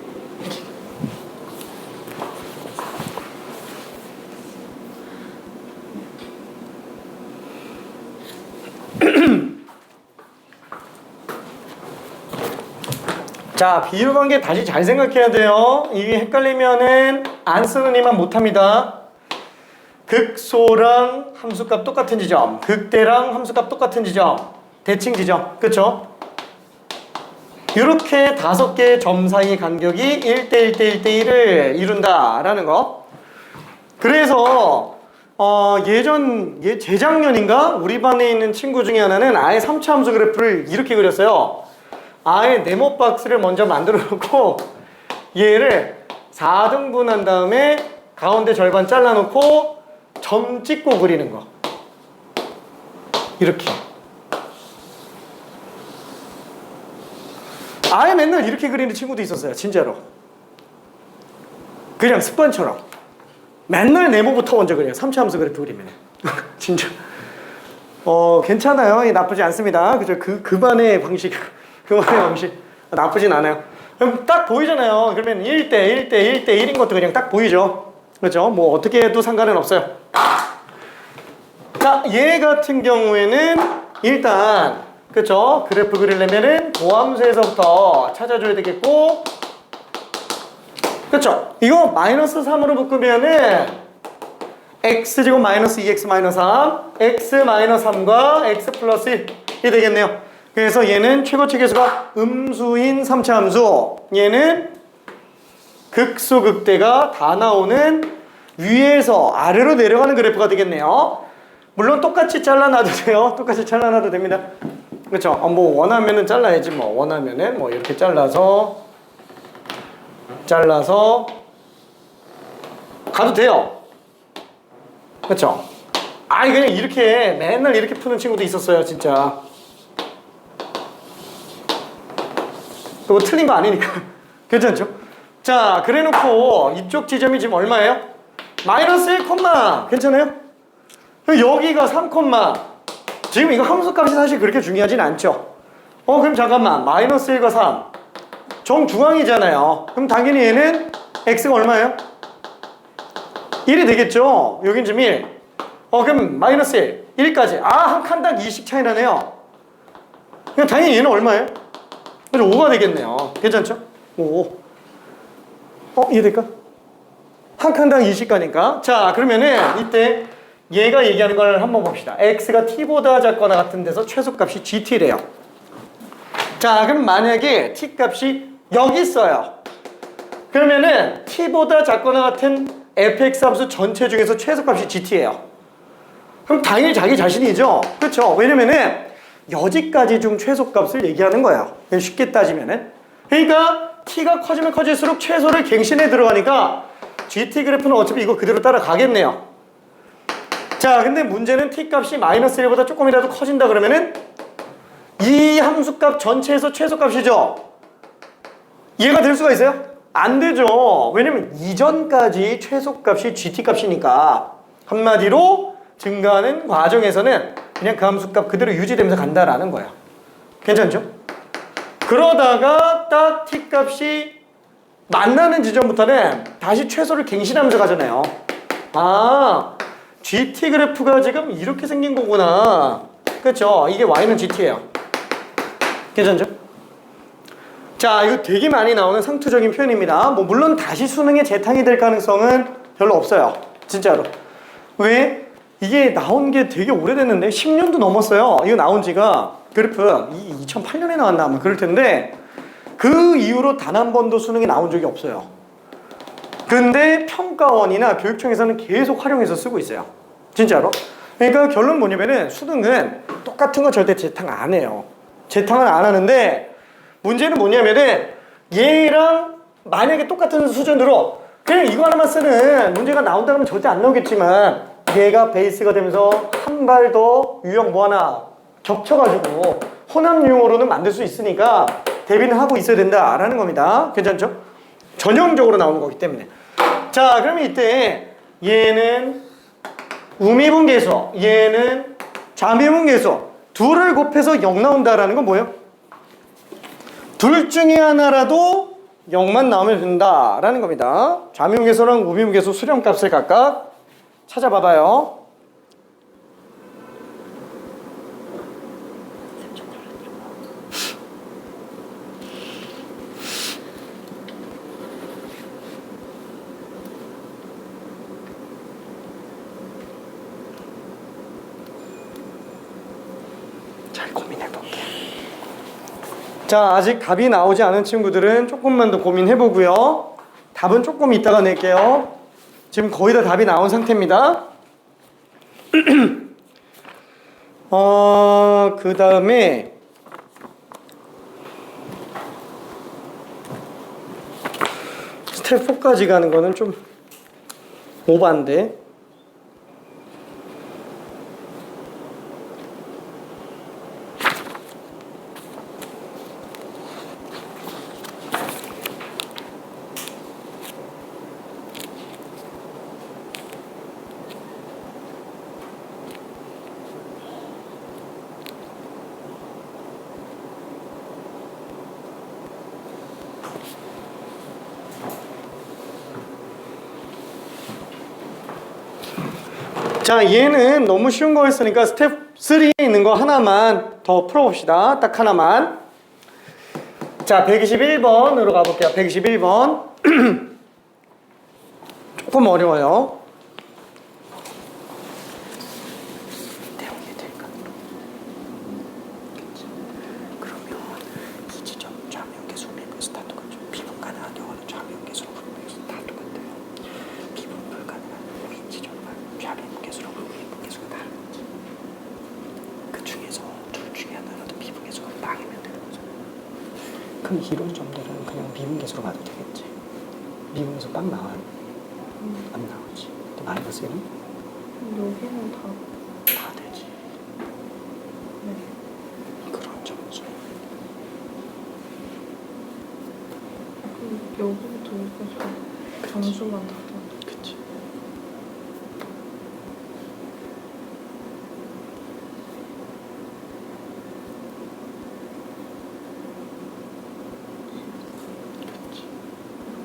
자, 비율관계 다시 잘 생각해야 돼요. 이게 헷갈리면은 안 쓰는 이만 못합니다. 극소랑 함수값 똑같은 지점, 극대랑 함수값 똑같은 지점, 대칭 지점, 그쵸? 이렇게 5개의 점 사이 간격이 1대1 대 1대1을 이룬다라는 거. 그래서 재작년인가 우리 반에 있는 친구 중에 하나는 아예 3차 함수 그래프를 이렇게 그렸어요. 아예 네모 박스를 먼저 만들어 놓고 얘를 4등분 한 다음에 가운데 절반 잘라 놓고 점 찍고 그리는 거. 이렇게. 아예 맨날 이렇게 그리는 친구도 있었어요. 진짜로. 그냥 습관처럼. 맨날 네모부터 먼저 그려요. 3차 함수 그래프 그리면. 진짜. 괜찮아요. 나쁘지 않습니다. 그죠? 그 반의 방식. 그만의 방식 나쁘진 않아요. 그럼 딱 보이잖아요. 그러면 1대 1대 1대 1인 것도 그냥 딱 보이죠. 그렇죠? 뭐 어떻게 해도 상관은 없어요. 자, 얘 같은 경우에는 일단 그쵸? 그래프 그리려면은 도함수에서부터 찾아줘야 되겠고, 그쵸? 이거 마이너스 3으로 묶으면은 x제곱 마이너스 2x 마이너스 3, x 마이너스 3과 x 플러스 1이 되겠네요. 그래서 얘는 최고치 계수가 음수인 3차 함수, 얘는 극소 극대가 다 나오는 위에서 아래로 내려가는 그래프가 되겠네요. 물론 똑같이 잘라놔도 돼요. 똑같이 잘라놔도 됩니다. 그렇죠? 뭐 원하면은 잘라야지. 뭐 원하면은 뭐 이렇게 잘라서 가도 돼요. 그렇죠? 아니 그냥 이렇게 맨날 이렇게 푸는 친구도 있었어요, 진짜. 그거 틀린 거 아니니까 괜찮죠? 자, 그래놓고 이쪽 지점이 지금 얼마예요? 마이너스 1, 괜찮아요? 여기가 3, 지금 이거 함수값이 사실 그렇게 중요하진 않죠. 그럼 잠깐만, 마이너스 1과 3 정중앙이잖아요. 그럼 당연히 얘는 x가 얼마예요? 1이 되겠죠. 여긴 지금 1. 그럼 마이너스 1, 1까지. 한 칸당 2씩 차이 나네요. 그럼 당연히 얘는 얼마예요? 그래서 5가 되겠네요. 괜찮죠? 5. 이해될까? 한 칸당 20가니까. 자, 그러면은 이때 얘가 얘기하는 걸 한번 봅시다. x가 t보다 작거나 같은 데서 최소값이 gt래요. 자, 그럼 만약에 t 값이 여기 있어요. 그러면은 t보다 작거나 같은 fx 함수 전체 중에서 최소값이 gt예요. 그럼 당연히 자기 자신이죠. 그렇죠? 왜냐면은 여기까지 중 최소값을 얘기하는 거예요. 쉽게 따지면은. 그러니까 t가 커지면 커질수록 최소를 갱신해 들어가니까 gt 그래프는 어차피 이거 그대로 따라가겠네요. 자, 근데 문제는 t 값이 마이너스 1보다 조금이라도 커진다 그러면은 이 함수값 전체에서 최소값이죠. 이해가 될 수가 있어요? 안 되죠. 왜냐면 이전까지 최소값이 gt 값이니까. 한마디로 증가하는 과정에서는 그냥 그 함수값 그대로 유지되면서 간다라는 거예요. 괜찮죠? 그러다가 딱 t 값이 만나는 지점부터는 다시 최소를 갱신하면서 가잖아요. gt 그래프가 지금 이렇게 생긴 거구나. 그렇죠? 이게 y는 gt예요. 괜찮죠? 자, 이거 되게 많이 나오는 상투적인 표현입니다. 뭐 물론 다시 수능에 재탕이 될 가능성은 별로 없어요. 진짜로. 왜? 이게 나온 게 되게 오래됐는데 10년도 넘었어요. 이거 나온 지가. 그래프 2008년에 나왔나 아마 그럴 텐데 그 이후로 단 한 번도 수능에 나온 적이 없어요. 근데 평가원이나 교육청에서는 계속 활용해서 쓰고 있어요. 진짜로. 그러니까 결론 뭐냐면은 수능은 똑같은 거 절대 재탕 안 해요. 재탕은 안 하는데 문제는 뭐냐면은 얘랑 만약에 똑같은 수준으로 그냥 이거 하나만 쓰는 문제가 나온다 그러면 절대 안 나오겠지만 얘가 베이스가 되면서 한 발 더 유형 뭐 하나 겹쳐가지고 혼합 유형으로는 만들 수 있으니까 대비는 하고 있어야 된다라는 겁니다. 괜찮죠? 전형적으로 나오는 거기 때문에. 자, 그러면 이때 얘는 우미분계수, 얘는 자미분계수 둘을 곱해서 0 나온다라는 건 뭐예요? 둘 중에 하나라도 0만 나오면 된다라는 겁니다. 자미분계수랑 우미분계수 수렴값을 각각 찾아봐봐요. 자, 아직 답이 나오지 않은 친구들은 조금만 더 고민해보고요. 답은 조금 이따가 낼게요. 지금 거의 다 답이 나온 상태입니다. 그 다음에 스텝 4까지 가는 거는 좀 오반데. 자, 얘는 너무 쉬운 거 했으니까 스텝 3에 있는 거 하나만 더 풀어봅시다. 딱 하나만. 자, 121번으로 가볼게요. 121번. 조금 어려워요. 그러면 이 지점 좌명계수 미분계수 다 똑같죠. 미분 가능한 경우는 좌명계수로 분배계수 다 똑같아요. 미분 불가능한 위 지점만 좌명계수로 미분계수가 다른 거지. 그 중에서 둘 중에 하나라도 미분계수가 빵이면 되는 거잖아. 그럼 이런 점들은 그냥 미분계수로 봐도 되겠지. 미분계수 빵 나와요? 안 나오지. 근데 마이너스 1은?
여기는 다
되지.
네.
그런 점수.
여기부터 여기까지 점수만 다
그치.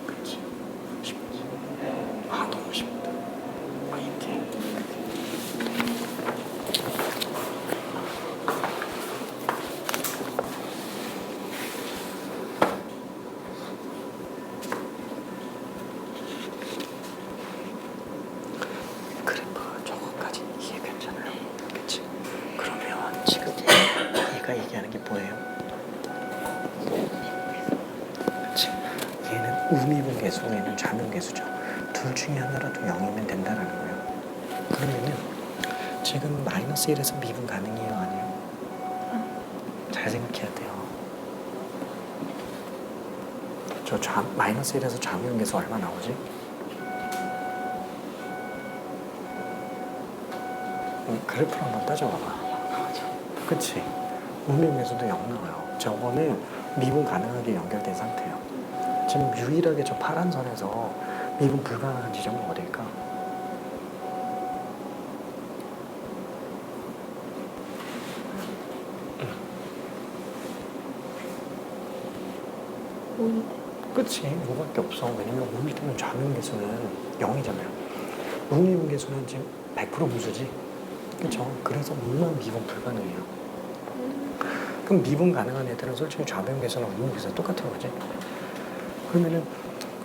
그치. 쉽지. 아, 너무 쉽다. 막 이렇게. 그래프 저거까지 이해했잖아요. 그치? 그러면 지금 얘가 얘기하는 게 뭐예요? 그치? 얘는 우미분계수, 얘는 좌명계수죠. 둘 중에 하나라도 0이면 된다라는 거예요. 그러면은 지금 마이너스 1에서 미분 가능해요? 아니에요? 잘 생각해야 돼요. 마이너스 1에서 좌명계수 얼마 나오지? 그래프를 한번 따져봐봐. 그치? 우미분계수도 0 나와요. 저거는 미분 가능하게 연결된 상태예요. 지금 유일하게 저 파란 선에서 미분 불가능한 지점은 어딜까? 그치? 이거밖에 없어. 왜냐면 우미 때문에 좌명계수는 0이잖아요. 우미분계수는 지금 100% 무수지? 그쵸? 그래서 물만 미분 불가능해요. 그럼 미분 가능한 애들은 솔직히 좌변계수나 우변계수가 똑같은 거지. 그러면은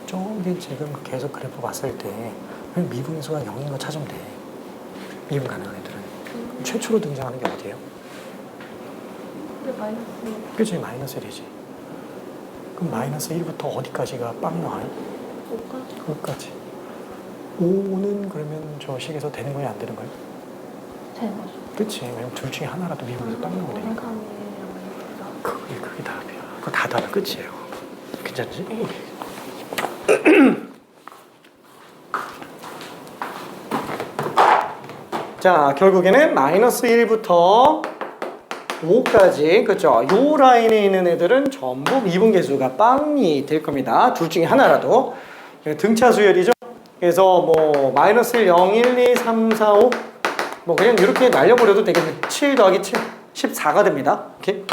저기 지금 계속 그래프 봤을 때 그냥 미분계수가 0인 거 찾으면 돼. 미분 가능한 애들은. 최초로 등장하는 게 어디예요?
근데 마이너스
그치? 마이너스 1이지. 그럼 마이너스 1부터 어디까지가 빵 나와요?
5까지?
거기까지. 5는 그러면 저 식에서 되는 거예요? 안 되는 거예요?
되는 거죠.
그치? 왜냐면 둘 중에 하나라도 미분에서 빵 나오면 되니까. 그게 답이야. 그거 다 답이 끝이에요. 괜찮지? 자, 결국에는 마이너스 1부터 5까지, 그쵸? 요 라인에 있는 애들은 전부 미분계수가 빵이 될 겁니다. 둘 중에 하나라도. 등차 수열이죠? 그래서 뭐 마이너스 1, 0, 1, 2, 3, 4, 5 뭐 그냥 이렇게 날려버려도 되겠네. 7 더하기 7, 14가 됩니다. 오케이?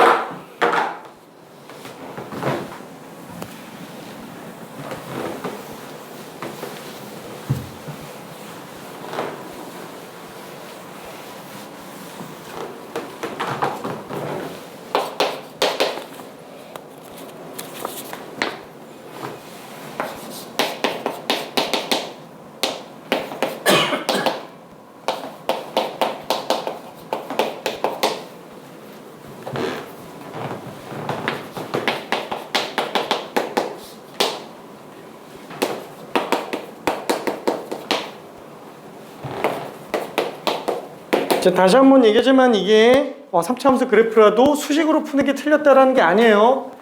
자, 다시 한번 얘기하지만 이게 3차 함수 그래프라도 수식으로 푸는 게 틀렸다라는 게 아니에요.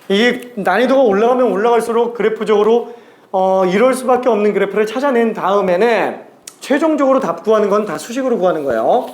이게 난이도가 올라가면 올라갈수록 그래프적으로 이럴 수밖에 없는 그래프를 찾아낸 다음에는 최종적으로 답 구하는 건 다 수식으로 구하는 거예요.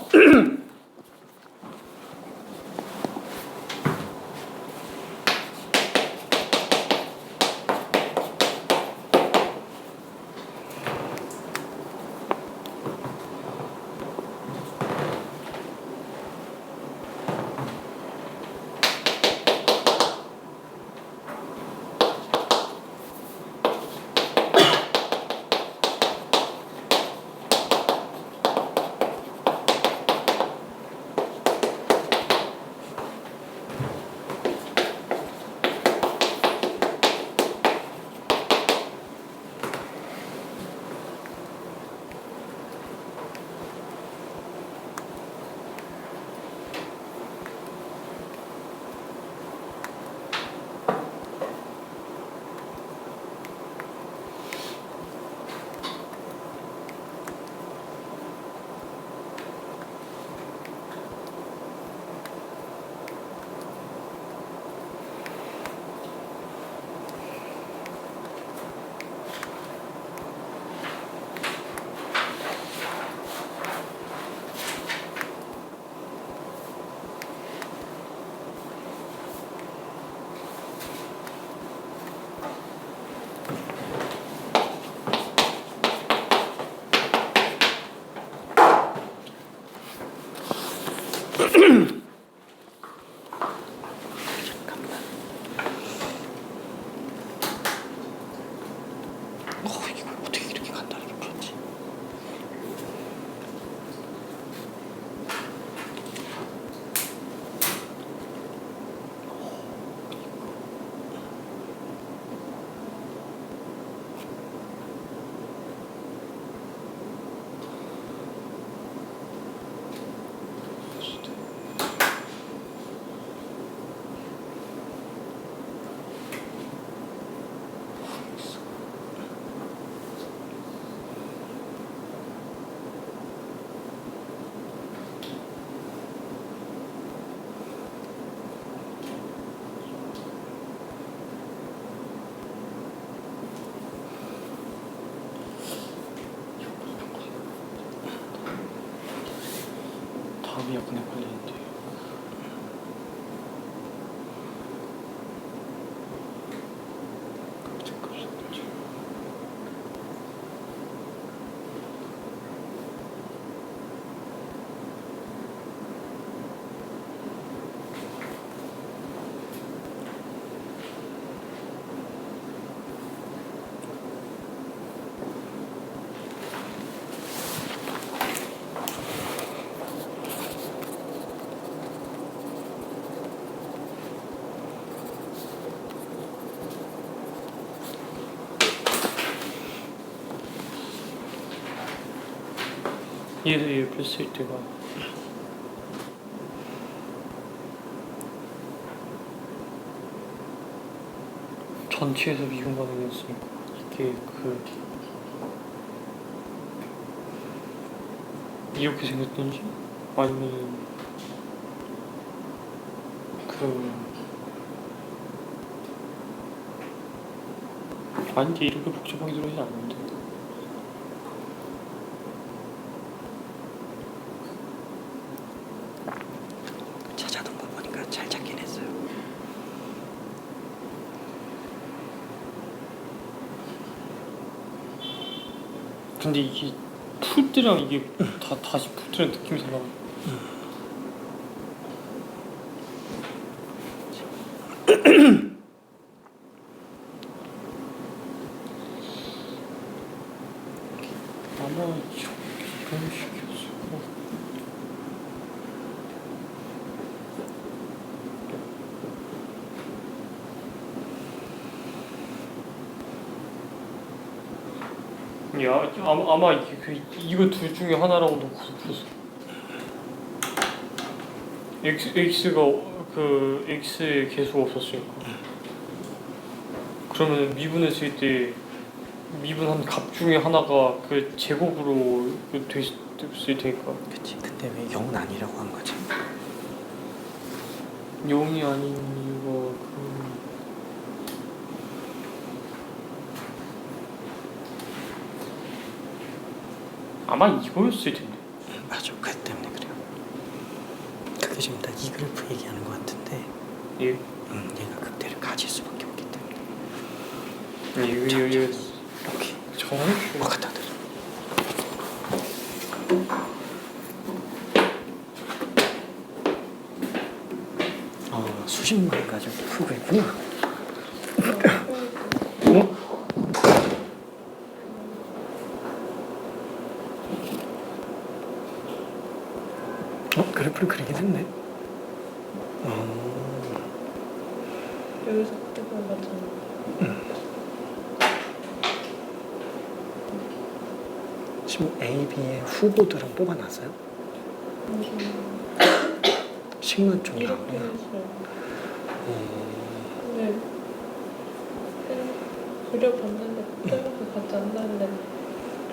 이거 어떻게 이렇게 간단하게 풀었지?
답이 약간 헷갈리는데. 얘도 옆에 쓸 때가 전체에서 미분 가능했으니까 이게 이렇게 생겼던지 아니면 아닌데 이렇게 복잡하게 들어오진 않는데.
찾아둔 거 보니까 잘 찾긴 했어요.
근데 이게 풀 때랑 이게 다시 풀 때랑 느낌이 달라. 아마 이런 식이었어. 야, 아마 이거 둘 중에 하나라고 놓고서 풀었어. x가 x의 개수가 없었으니까. 그러면 미분했을 때 미분한 값 중에 하나가 그 제곱으로 됐을 테니까.
그치. 근데 왜 0은 아니라고 한 거지?
0이 아닌 이유가 아마 이거였을 텐데.
맞아. 그 때문에 그래요. 그게 지금 다 이 그래프 얘기하는 것 같은데.
예.
얘가 극대를 가질 수밖에 없기 때문에.
이게
오케이.
정말
갖다 대. 수식만 가지고 풀고 있구나. 그래프를 그리긴 했네.
여기서 그때 맞잖아.
지금 A, B의 후보들은 뽑아놨어요? 식만 좀
이렇게
나오고요.
했어요. 근데 그려봤는데 그때밖에 같지 않는데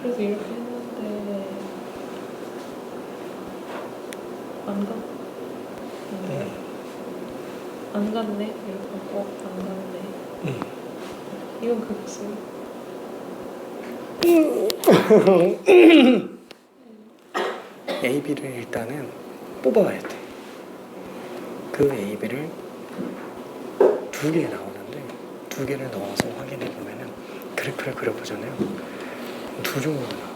그래서 이렇게 했는데 안 가? 안 갔네? 이렇게 안 갔네. 이건 극수.
A, B를 일단은 뽑아와야 돼. 그 A, B를 두 개 나오는데 두 개를 넣어서 확인해 보면은 그래프를 그려보잖아요. 두 종류가 나와요.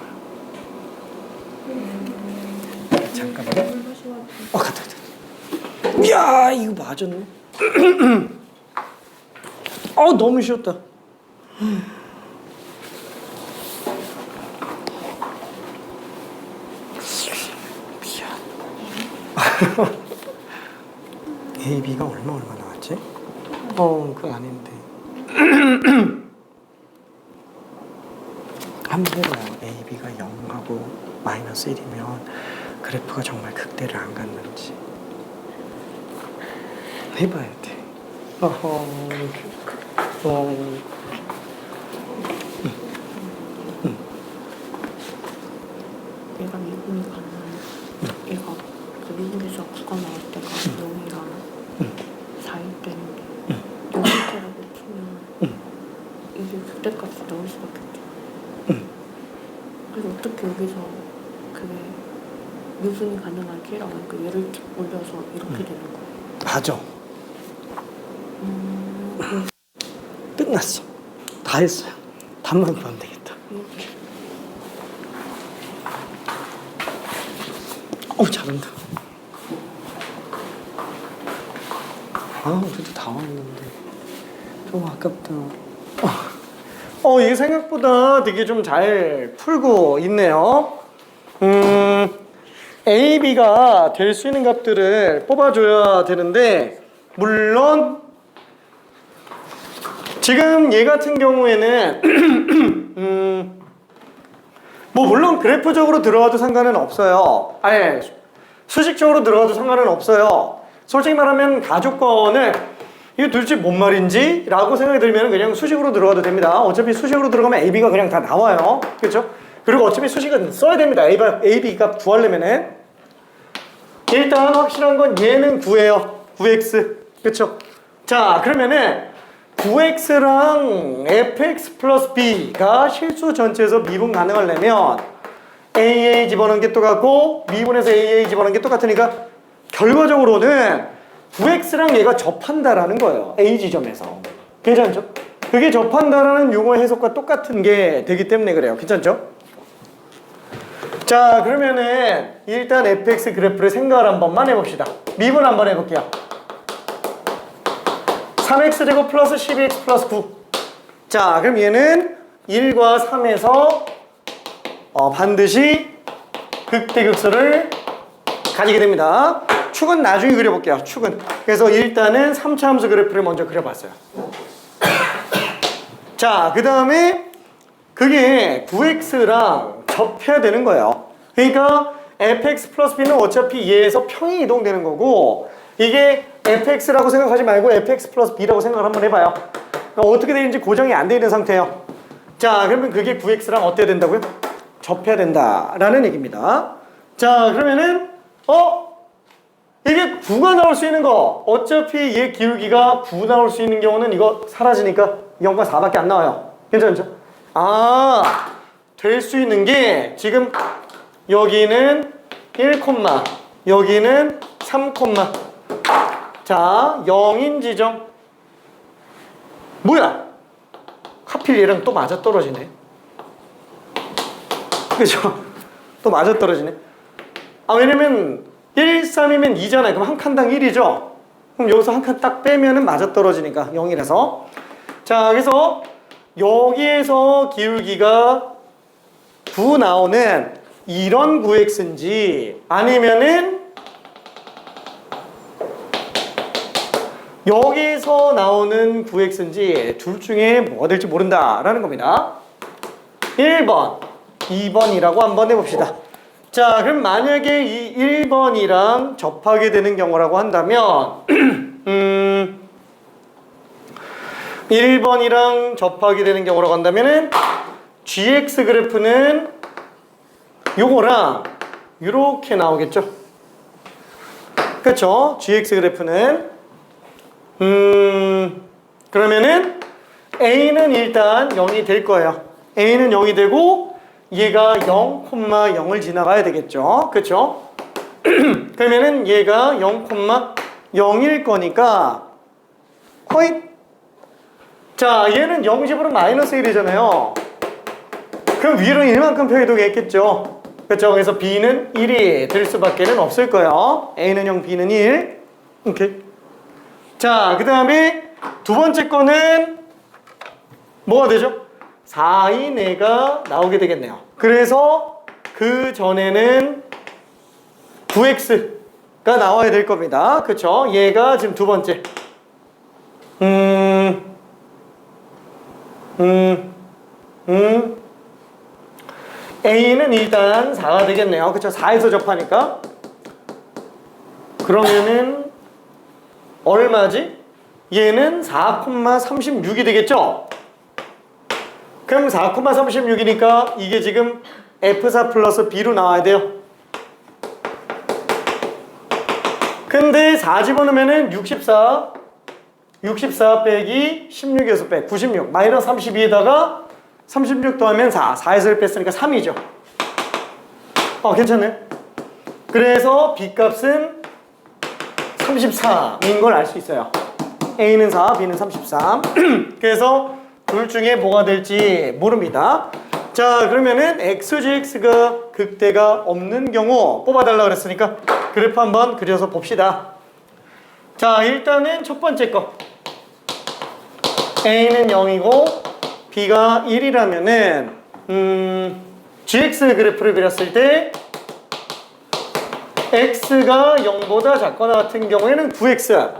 잠깐만. 갔다. 이야, 이거 맞았네. 너무 쉬웠다. A, B가 얼마 나왔지? 그건 아닌데. 한번 해봐요. A, B가 0하고 마이너스 1이면 그래프가 정말 극대를 안 갔는지 해봐야 돼.
얘가 미분이 가면 얘가 그 미분에서 9가 나올 때가 0이랑 4일 때인데 0일째라고 치면 이게 그때까지 나올 수밖에 없죠. 그래서 어떻게 여기서 그게 미분이 가능할지라고 하니까 얘를 쭉 올려서 이렇게 되는 거예요.
맞아. 끝났어. 다 했어요. 답만 보면 되겠다. 잘한다. 그래도 다 왔는데 좀 아깝다. 이게 생각보다 되게 좀 잘 풀고 있네요. A, B가 될 수 있는 값들을 뽑아줘야 되는데, 물론 지금 얘 같은 경우에는 뭐 물론 그래프적으로 들어가도 상관은 없어요. 아니, 수식적으로 들어가도 상관은 없어요. 솔직히 말하면 가조건을 이게 도대체 뭔 말인지? 라고 생각이 들면 그냥 수식으로 들어가도 됩니다. 어차피 수식으로 들어가면 A, B가 그냥 다 나와요. 그렇죠? 그리고 어차피 수식은 써야 됩니다. A, B 값 구하려면은. 일단 확실한 건 얘는 9예요. 9x. 그렇죠? 자, 그러면은 9x랑 fx 플러스 b가 실수 전체에서 미분 가능하려면 AA 집어넣은 게 똑같고 미분에서 AA 집어넣은 게 똑같으니까 결과적으로는 9x랑 얘가 접한다라는 거예요. A 지점에서. 괜찮죠? 그게 접한다라는 용어 해석과 똑같은 게 되기 때문에 그래요. 괜찮죠? 자, 그러면은 일단 fx 그래프를 생각을 한 번만 해봅시다. 미분 한번 해볼게요. 3x제곱 플러스 12x 플러스 9. 자, 그럼 얘는 1과 3에서 반드시 극대극소를 가지게 됩니다. 축은 나중에 그려볼게요. 축은. 그래서 일단은 3차 함수 그래프를 먼저 그려봤어요. 자, 그 다음에 그게 9x랑 접해야 되는 거예요. 그러니까 fx 플러스 b는 어차피 얘에서 평이 이동되는 거고, 이게 fx라고 생각하지 말고 fx 플러스 b라고 생각을 한번 해봐요. 그러니까 어떻게 되는지 고정이 안 돼 있는 상태예요. 자, 그러면 그게 9x랑 어때야 된다고요? 접해야 된다라는 얘기입니다. 자, 그러면은 이게 9가 나올 수 있는 거, 어차피 얘 기울기가 9 나올 수 있는 경우는 이거 사라지니까 0과 4밖에 안 나와요. 괜찮죠? 될 수 있는 게 지금 여기는 1, 여기는 3, 자, 0인 지점. 뭐야? 하필 얘랑 또 맞아떨어지네. 그죠? 또 맞아떨어지네. 왜냐면 1, 3이면 2잖아요. 그럼 한 칸당 1이죠? 그럼 여기서 한 칸 딱 빼면은 맞아떨어지니까 0이라서. 자, 그래서 여기에서 기울기가 9 나오는 이런 9x인지 아니면은 여기서 나오는 9x인지 둘 중에 뭐가 될지 모른다라는 겁니다. 1번, 2번이라고 한번 해봅시다. 자, 그럼 만약에 이 1번이랑 접하게 되는 경우라고 한다면 1번이랑 접하게 되는 경우라고 한다면은 gx 그래프는 요거랑 이렇게 나오겠죠? 그렇죠? gx 그래프는 그러면은 a는 일단 0이 될 거예요. a는 0이 되고 얘가 0,0을 지나가야 되겠죠? 그렇죠? 그러면은 얘가 0,0일 거니까 호잇. 자, 얘는 0집으로 마이너스 1이잖아요. 그럼 위로 1만큼 표이동했겠죠? 그렇죠? 그래서 b는 1이 될 수밖에 없을 거예요. a는 0, b는 1. 오케이. 자, 그 다음에 두 번째 거는 뭐가 되죠? 4인 애가 나오게 되겠네요. 그래서 그 전에는 9x 나와야 될 겁니다. 그쵸? 얘가 지금 두 번째. A는 일단 4가 되겠네요. 그쵸? 4에서 접하니까. 그러면은 얼마지? 얘는 4,36이 되겠죠? 그럼 4,36이니까 이게 지금 F4 플러스 B로 나와야 돼요. 근데 4 집어넣으면은 64 빼기 16에서 빼 96 마이너스 32에다가 36 더하면 4에서 1 뺐으니까 3이죠. 괜찮네. 그래서 B값은 33인 걸 알 수 있어요. A는 4, B는 33. 그래서 둘 중에 뭐가 될지 모릅니다. 자, 그러면은 XGX가 극대가 없는 경우 뽑아달라고 그랬으니까 그래프 한번 그려서 봅시다. 자, 일단은 첫 번째 거 A는 0이고 B가 1이라면은 GX 그래프를 그렸을 때 X가 0보다 작거나 같은 경우에는 9X,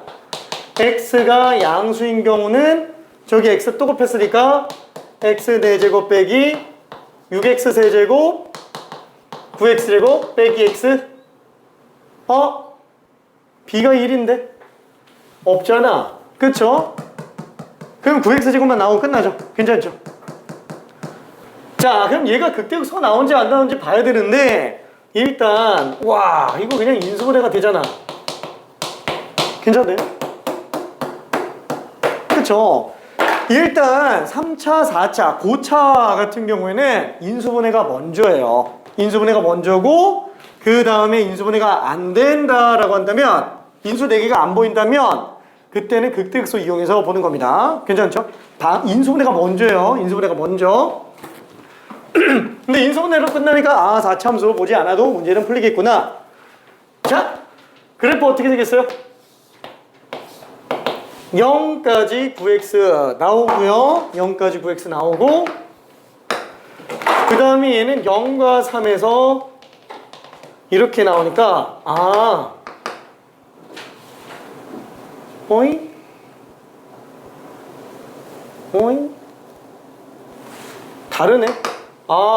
X가 양수인 경우는 저기 X 또 곱했으니까 X 4제곱 빼기 6X 세제곱 9X제곱 빼기 X. B가 1인데 없잖아. 그쵸? 그럼 9X제곱만 나오면 끝나죠. 괜찮죠? 자, 그럼 얘가 극대극소가 나온지 안 나온지 봐야 되는데 일단 와, 이거 그냥 인수분해가 되잖아. 괜찮네? 그쵸? 일단 3차, 4차, 고차 같은 경우에는 인수분해가 먼저예요. 인수분해가 먼저고 그 다음에 인수분해가 안 된다라고 한다면 인수 4개가 안 보인다면 그때는 극대극소 이용해서 보는 겁니다. 괜찮죠? 인수분해가 먼저예요. 인수분해가 먼저. 근데 인수분해로 끝나니까 4차 함수 보지 않아도 문제는 풀리겠구나. 자, 그래프 어떻게 되겠어요? 0까지 9x 나오고요. 0까지 9x 나오고 그 다음에 얘는 0과 3에서 이렇게 나오니까 오잉? 다르네.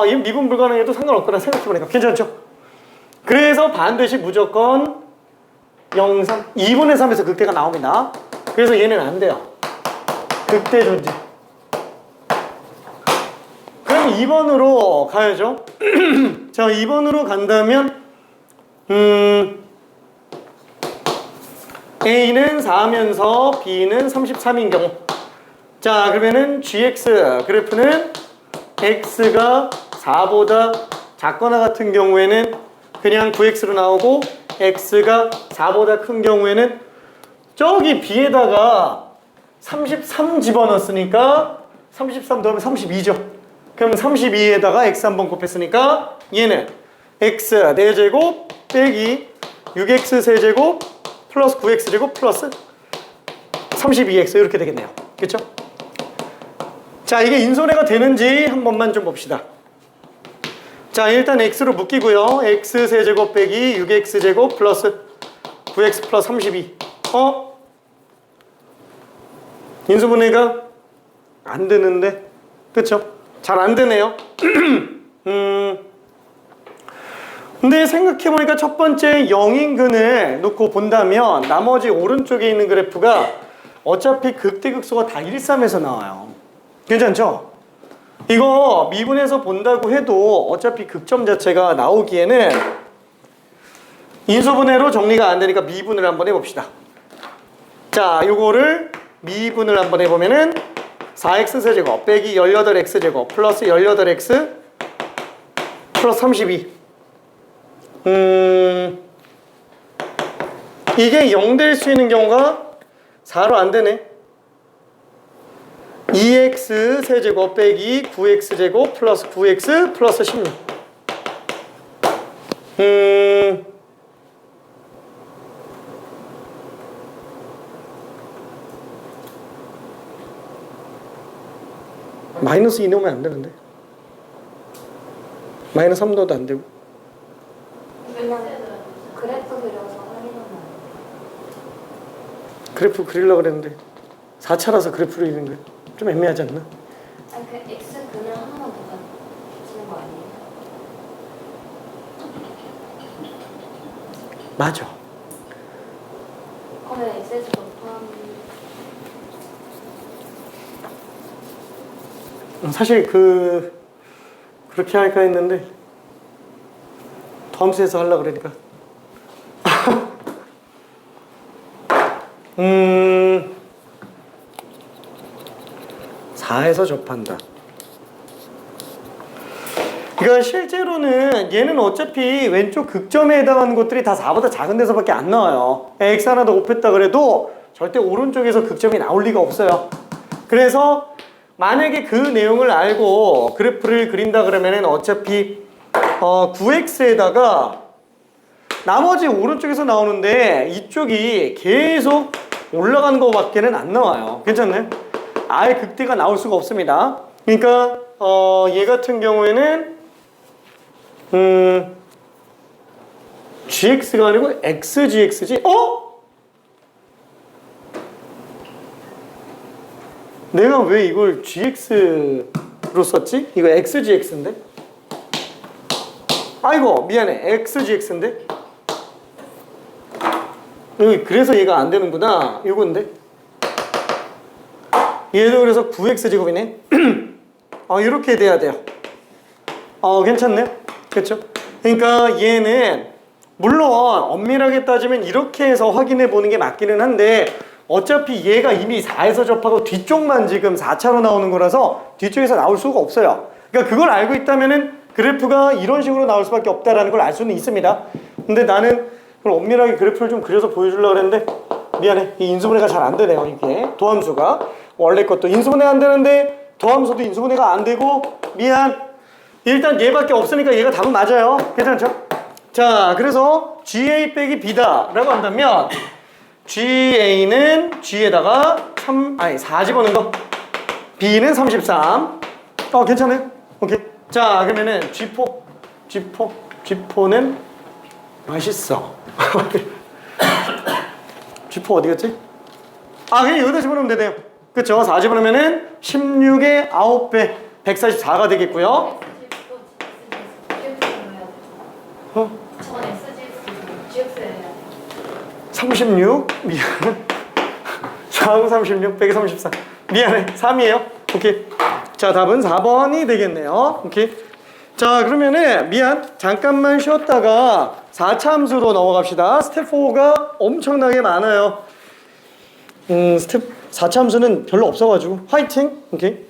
이 미분 불가능해도 상관없구나 생각해보니까. 괜찮죠? 그래서 반드시 무조건 0, 3, 2분의 3에서 극대가 나옵니다. 그래서 얘는 안 돼요. 극대 존재. 그럼 2번으로 가야죠. 자, 2번으로 간다면 A는 4면서 B는 33인 경우. 자, 그러면은 GX 그래프는 X가 4보다 작거나 같은 경우에는 그냥 9X로 나오고 X가 4보다 큰 경우에는 저기 B에다가 33 집어넣었으니까 33 더하면 32죠. 그럼 32에다가 X 한번 곱했으니까 얘는 X 4제곱 빼기 6X 세제곱 플러스 9X제곱 플러스 32X 이렇게 되겠네요. 그렇죠? 자, 이게 인수분해가 되는지 한 번만 좀 봅시다. 자, 일단 X로 묶이고요. X 세제곱 빼기 6X제곱 플러스 9X 플러스 32. 인수분해가 안 되는데, 그쵸? 잘 안 되네요. 근데 생각해보니까 첫 번째 0인근을 놓고 본다면 나머지 오른쪽에 있는 그래프가 어차피 극대극소가 다 1, 3에서 나와요. 괜찮죠? 이거 미분해서 본다고 해도 어차피 극점 자체가 나오기에는 인수분해로 정리가 안 되니까 미분을 한번 해봅시다. 자, 요거를 미분을 한번 해보면은 4x 세제곱 빼기 18x 제곱 플러스 18x 플러스 32. 이게 0 될 수 있는 경우가 4로 안 되네. 2x 세제곱 빼기 9x 제곱 플러스 9x 플러스 16. 마이너스 2 넣으면 안 되는데. 마이너스 3 넣어도 안 되고.
그냥 그래프 그려서 확인하면
그래프 그리려고 그랬는데 4차라서 그래프를 그리는 거야. 좀 애매하지 않나?
아니 그 X 그냥 하나만 더 가지는 거 아니에요?
맞아.
그러면 X에서 포함
사실 그렇게 할까 했는데 덤스에서 하려고 그러니까 4에서 접한다. 그러니까 실제로는 얘는 어차피 왼쪽 극점에 해당하는 것들이 다 4보다 작은 데서밖에 안 나와요. x 하나 더 곱했다 그래도 절대 오른쪽에서 극점이 나올 리가 없어요. 그래서 만약에 그 내용을 알고 그래프를 그린다 그러면은 어차피 9x에다가 나머지 오른쪽에서 나오는데 이쪽이 계속 올라가는 것밖에는 안 나와요. 괜찮나요? 아예 극대가 나올 수가 없습니다. 그러니까 얘 같은 경우에는 gx가 아니고 xgx지? 내가 왜 이걸 gx로 썼지? 이거 xgx인데? 아이고 미안해, xgx인데? 여기 그래서 얘가 안 되는구나. 이건데? 얘도 그래서 9x제곱이네. 이렇게 돼야 돼요. 괜찮네요. 그렇죠? 그러니까 얘는 물론 엄밀하게 따지면 이렇게 해서 확인해 보는 게 맞기는 한데 어차피 얘가 이미 4에서 접하고 뒤쪽만 지금 4차로 나오는 거라서 뒤쪽에서 나올 수가 없어요. 그러니까 그걸 알고 있다면은 그래프가 이런 식으로 나올 수밖에 없다라는 걸 알 수는 있습니다. 근데 나는 그걸 엄밀하게 그래프를 좀 그려서 보여주려고 했는데 미안해, 이 인수분해가 잘 안 되네요. 이게 도함수가 원래 것도 인수분해가 안 되는데 도함수도 인수분해가 안 되고 미안. 일단 얘밖에 없으니까 얘가 답은 맞아요. 괜찮죠? 자, 그래서 GA 빼기 B다 라고 한다면 GA는 G에다가 4 집어넣은 거, B는 33. 괜찮아요? 오케이. 자, 그러면은 G4는 맛있어. G4 어디 갔지? 그냥 여기다 집어넣으면 되네요. 그쵸? 4 집어넣으면은 16의 9배 144가 되겠고요.
저건 SGX GX 해야 돼.
36 미안. 4하고 36 빼기 34 미안해, 3이에요. 오케이. 자, 답은 4번이 되겠네요. 오케이. 자, 그러면은 미안, 잠깐만 쉬었다가 4차 함수로 넘어갑시다. 스텝 4가 엄청나게 많아요. 스텝 4차 함수는 별로 없어가지고 화이팅. 오케이.